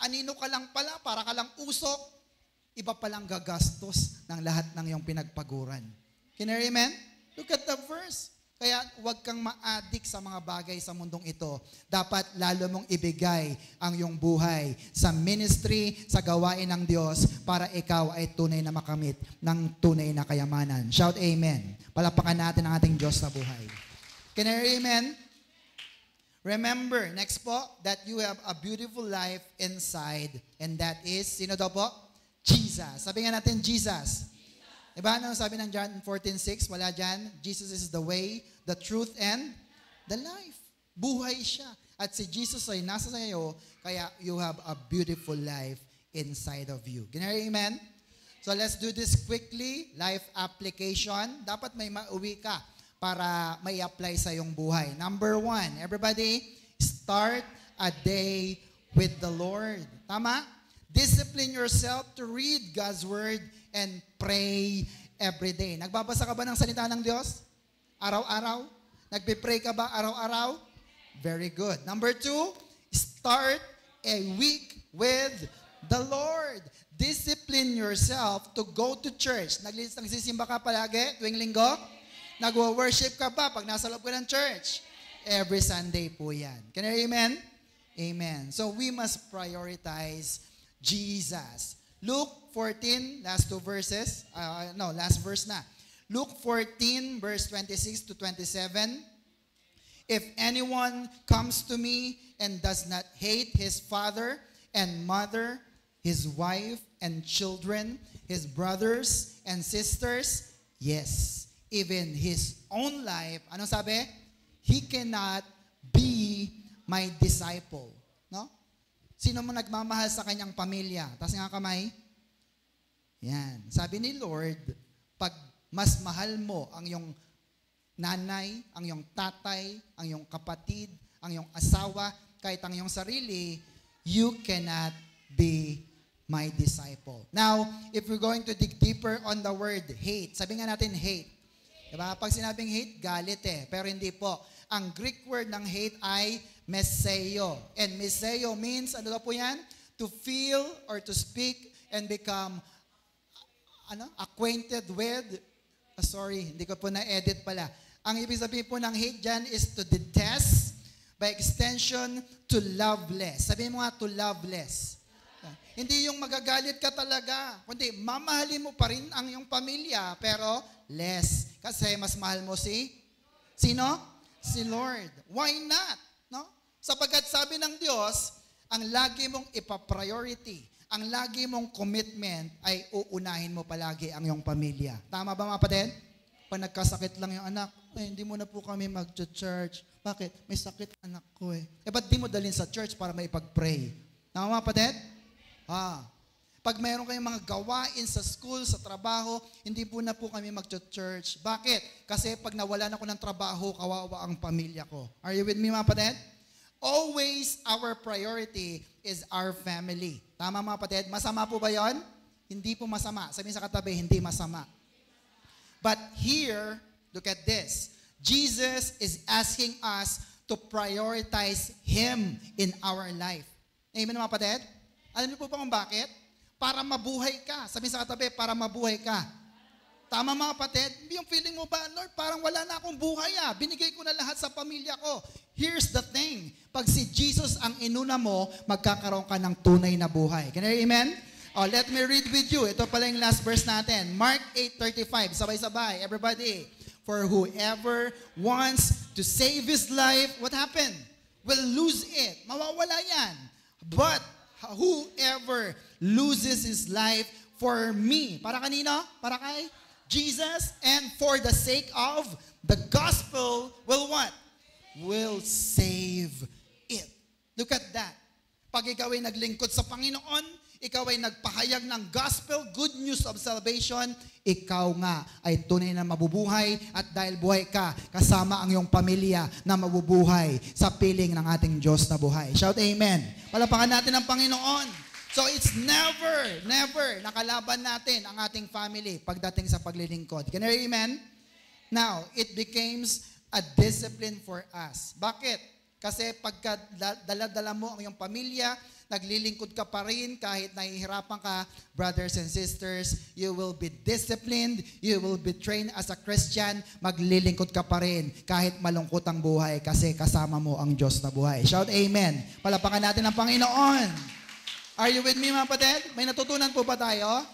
Speaker 1: anino ka lang pala, para ka lang usok, iba palang gagastos ng lahat ng iyong pinagpaguran. Can you hear amen? Look at the verse. Kaya huwag kang ma-addict sa mga bagay sa mundong ito. Dapat lalo mong ibigay ang iyong buhay sa ministry, sa gawain ng Diyos para ikaw ay tunay na makamit ng tunay na kayamanan. Shout amen. Palapakan natin ang ating Diyos na buhay. Can you hear amen? Remember, next po, that you have a beautiful life inside and that is, sino daw po? Jesus. Sabi nga natin, Jesus. Diba? Ano sabi ng John 14:6? Wala dyan. Jesus is the way, the truth, and the life. Buhay siya. At si Jesus ay nasa sa iyo, kaya you have a beautiful life inside of you. Can you hear amen? So let's do this quickly. Life application. Dapat may mauwi ka para may apply sa iyong buhay. Number 1, everybody, start a day with the Lord. Tama? Discipline yourself to read God's Word and pray every day. Nagbabasa ka ba ng salita ng Diyos? Araw-araw? Nagpe-pray ka ba araw-araw? Very good. Number 2, start a week with the Lord. Discipline yourself to go to church. Nagsisimba ka palagi tuwing linggo? Nagwo-worship ka ba pag nasa loob ka ng church? Every Sunday po yan. Can you hear amen? Amen. So we must prioritize Jesus. Luke 14, last two verses. Last verse na. Luke 14, verse 26 to 27. If anyone comes to me and does not hate his father and mother, his wife and children, his brothers and sisters, Yes, even his own life, anong sabi? He cannot be my disciple. No? Sino mo nagmamahal sa kanyang pamilya? Taas nga kamay. Yan. Sabi ni Lord, pag mas mahal mo ang iyong nanay, ang iyong tatay, ang iyong kapatid, ang iyong asawa, kahit ang iyong sarili, you cannot be my disciple. Now, if we're going to dig deeper on the word hate, sabi nga natin hate. Diba? Pag sinabing hate, galit eh. Pero hindi po. Ang Greek word ng hate ay meseo. And meseo means, ano po yan? To feel or to speak and become acquainted with. Sorry, hindi ko po na-edit pala. Ang ibig sabihin po ng hate dyan is to detest, by extension, to love less. Sabihin mo nga, to love less. Hindi yung magagalit ka talaga, kundi mamahalin mo pa rin ang iyong pamilya, pero less. Kasi mas mahal mo sino? Si Lord. Why not? No? Sapagkat sabi ng Diyos, ang lagi mong ipapriority, ang lagi mong commitment ay uunahin mo palagi ang iyong pamilya. Tama ba mga kapatid? Pag nagkasakit lang yung anak, hindi mo na po kami mag-church. Bakit? May sakit anak ko eh. Ba't di mo dalhin sa church para may pag-pray? Tama mga kapatid? Pag mayroon kayong mga gawain sa school, sa trabaho, hindi po na po kami mag-church. Bakit? Kasi pag nawalan ako ng trabaho, kawawa ang pamilya ko. Are you with me mga kapatid? Always our priority is our family. Tama mga kapatid? Masama po ba yon? Hindi po masama. Sabihin sa katabi, hindi masama. But here, look at this. Jesus is asking us to prioritize Him in our life. Amen mga kapatid? Alam niyo po ba kung bakit? Para mabuhay ka. Sabihin sa katabi, para mabuhay ka. Tama mga kapatid? Yung feeling mo ba, Lord, parang wala na akong buhay ah. Binigay ko na lahat sa pamilya ko. Here's the thing. Pag si Jesus ang inuna mo, magkakaroon ka ng tunay na buhay. Can you hear amen? Oh, let me read with you. Ito pala yung last verse natin. Mark 8:35. Sabay-sabay. Everybody. For whoever wants to save his life, what happened? Will lose it. Mawawala yan. But whoever loses his life for me. Para kanino? Para kay Jesus. And for the sake of the gospel, will what? Will save it. Look at that. Pag ikaw ay naglingkod sa Panginoon, ikaw ay nagpahayag ng gospel, good news of salvation, ikaw nga ay tunay na mabubuhay at dahil buhay ka, kasama ang iyong pamilya na mabubuhay sa piling ng ating Diyos na buhay. Shout amen. Palapakan natin ang Panginoon. So it's never nakalaban natin ang ating family pagdating sa paglilingkod. Can you hear amen? Now, it becomes a discipline for us. Bakit? Kasi pagka dala-dala mo ang iyong pamilya, naglilingkod ka pa rin kahit nahihirapan ka, brothers and sisters, you will be disciplined, you will be trained as a Christian, maglilingkod ka pa rin kahit malungkot ang buhay kasi kasama mo ang Diyos na buhay. Shout amen. Palapakan natin ang Panginoon. Are you with me mga kapatid? May natutunan po ba tayo?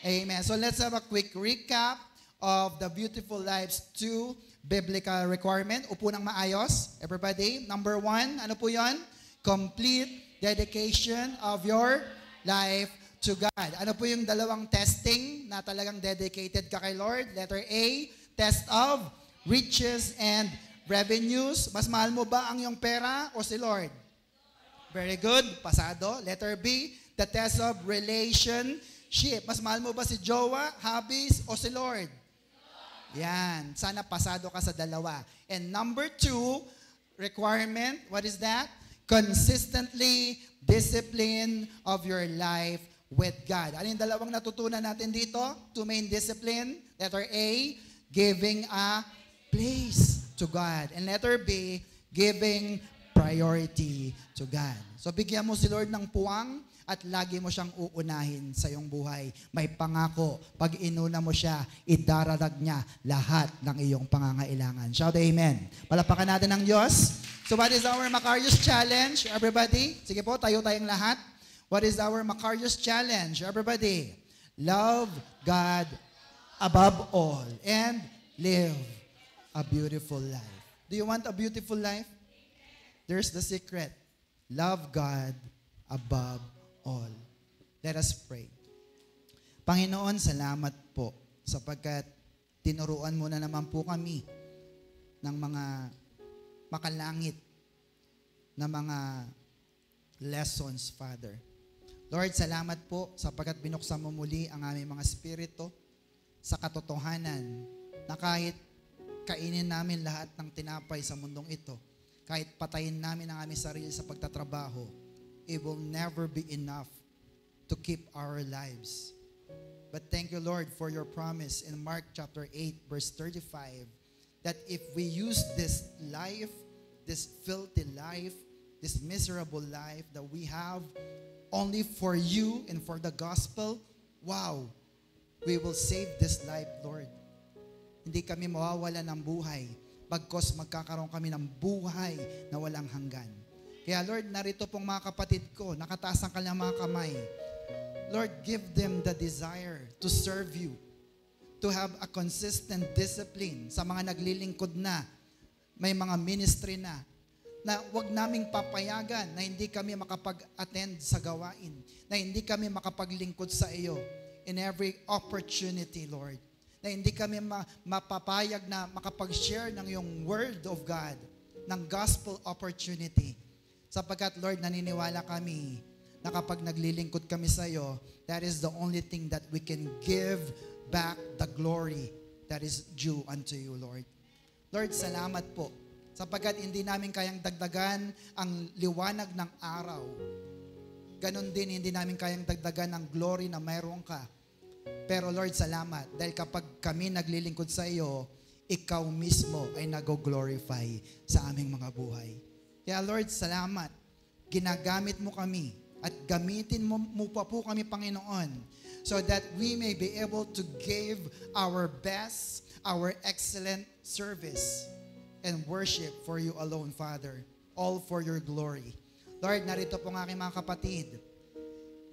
Speaker 1: Amen. So let's have a quick recap of the Beautiful Lives 2 biblical requirement. Upo ng maayos. Everybody. Number 1, ano po yon? Complete dedication of your life to God. Ano po yung dalawang testing na talagang dedicated ka kay Lord? Letter A, test of riches and revenues. Mas mahal mo ba ang iyong pera o si Lord? Very good. Pasado. Letter B, the test of relationship. Mas mahal mo ba si jowa, hobbies o si Lord? Yan. Sana pasado ka sa dalawa. And number 2, requirement, what is that? Consistently discipline of your life with God. Ano yung dalawang natutunan natin dito? 2 main discipline. Letter A, giving a place to God. And letter B, giving priority to God. So bigyan mo si Lord ng puwang at lagi mo siyang uunahin sa iyong buhay. May pangako, pag inuna mo siya, idaradag niya lahat ng iyong pangangailangan. Shout amen. Palapakan natin ang Diyos. So what is our Macarius Challenge? Everybody, sige po, tayo tayong lahat. What is our Macarius Challenge? Everybody, love God above all and live a beautiful life. Do you want a beautiful life? There's the secret. Love God above all. Let us pray. Panginoon, salamat po sapagkat tinuruan mo na naman po kami ng mga makalangit na mga lessons, Father. Lord, salamat po sapagkat binuksan mo muli ang aming mga spirito sa katotohanan na kahit kainin namin lahat ng tinapay sa mundong ito, kahit patayin namin ang aming sarili sa pagtatrabaho, it will never be enough to keep our lives. But thank you, Lord, for your promise in Mark chapter 8, verse 35, that if we use this life, this filthy life, this miserable life that we have only for you and for the gospel, wow, we will save this life, Lord. Hindi kami mawawala ng buhay, bagkos magkakaroon kami ng buhay na walang hanggan. Kaya Lord, narito pong mga kapatid ko, nakataas ang kanilang mga kamay. Lord, give them the desire to serve you, to have a consistent discipline sa mga naglilingkod na, may mga ministry na wag naming papayagan na hindi kami makapag-attend sa gawain, na hindi kami makapaglingkod sa iyo in every opportunity, Lord. Na hindi kami mapapayag na makapag-share ng iyong word of God, ng gospel opportunity. Sapagkat, Lord, naniniwala kami na kapag naglilingkod kami sa iyo, that is the only thing that we can give back the glory that is due unto you, Lord. Lord, salamat po. Sapagkat hindi namin kayang dagdagan ang liwanag ng araw. Ganon din, hindi namin kayang dagdagan ang glory na mayroon ka. Pero Lord, salamat. Dahil kapag kami naglilingkod sa iyo, ikaw mismo ay nag-glorify sa aming mga buhay. Kaya Lord, salamat. Ginagamit mo kami at gamitin mo pa po kami, Panginoon, so that we may be able to give our best, our excellent service and worship for you alone, Father. All for your glory. Lord, narito po ang aking mga kapatid.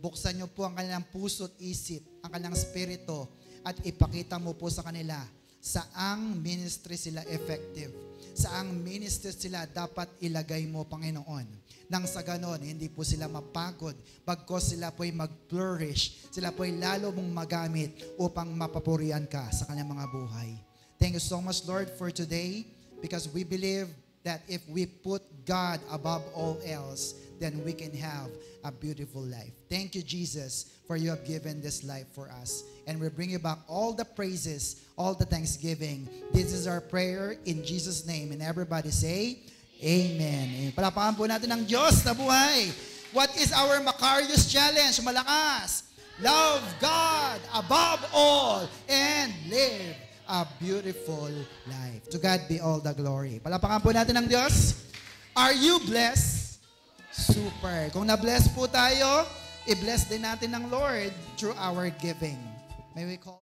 Speaker 1: Buksan niyo po ang kanilang puso at isip, ang kanilang spirito, at ipakita mo po sa kanila saang ministry sila effective. Saang ministry sila dapat ilagay mo, Panginoon. Nang sa ganon, hindi po sila mapagod, bagkos sila po'y mag-flourish, sila po'y lalo mong magamit upang mapapurian ka sa kanilang mga buhay. Thank you so much, Lord, for today, because we believe that if we put God above all else, then we can have a beautiful life. Thank you, Jesus, for you have given this life for us. And we bring you back all the praises, all the thanksgiving. This is our prayer in Jesus' name. And everybody say, Amen. Palapakan po natin ang Diyos na buhay. What is our Macarius Challenge? Malakas. Love God above all and live a beautiful life. To God be all the glory. Palapakan po natin ang Diyos. Are you blessed? Super. Kung na-bless po tayo, i-bless din natin ng Lord through our giving. May we call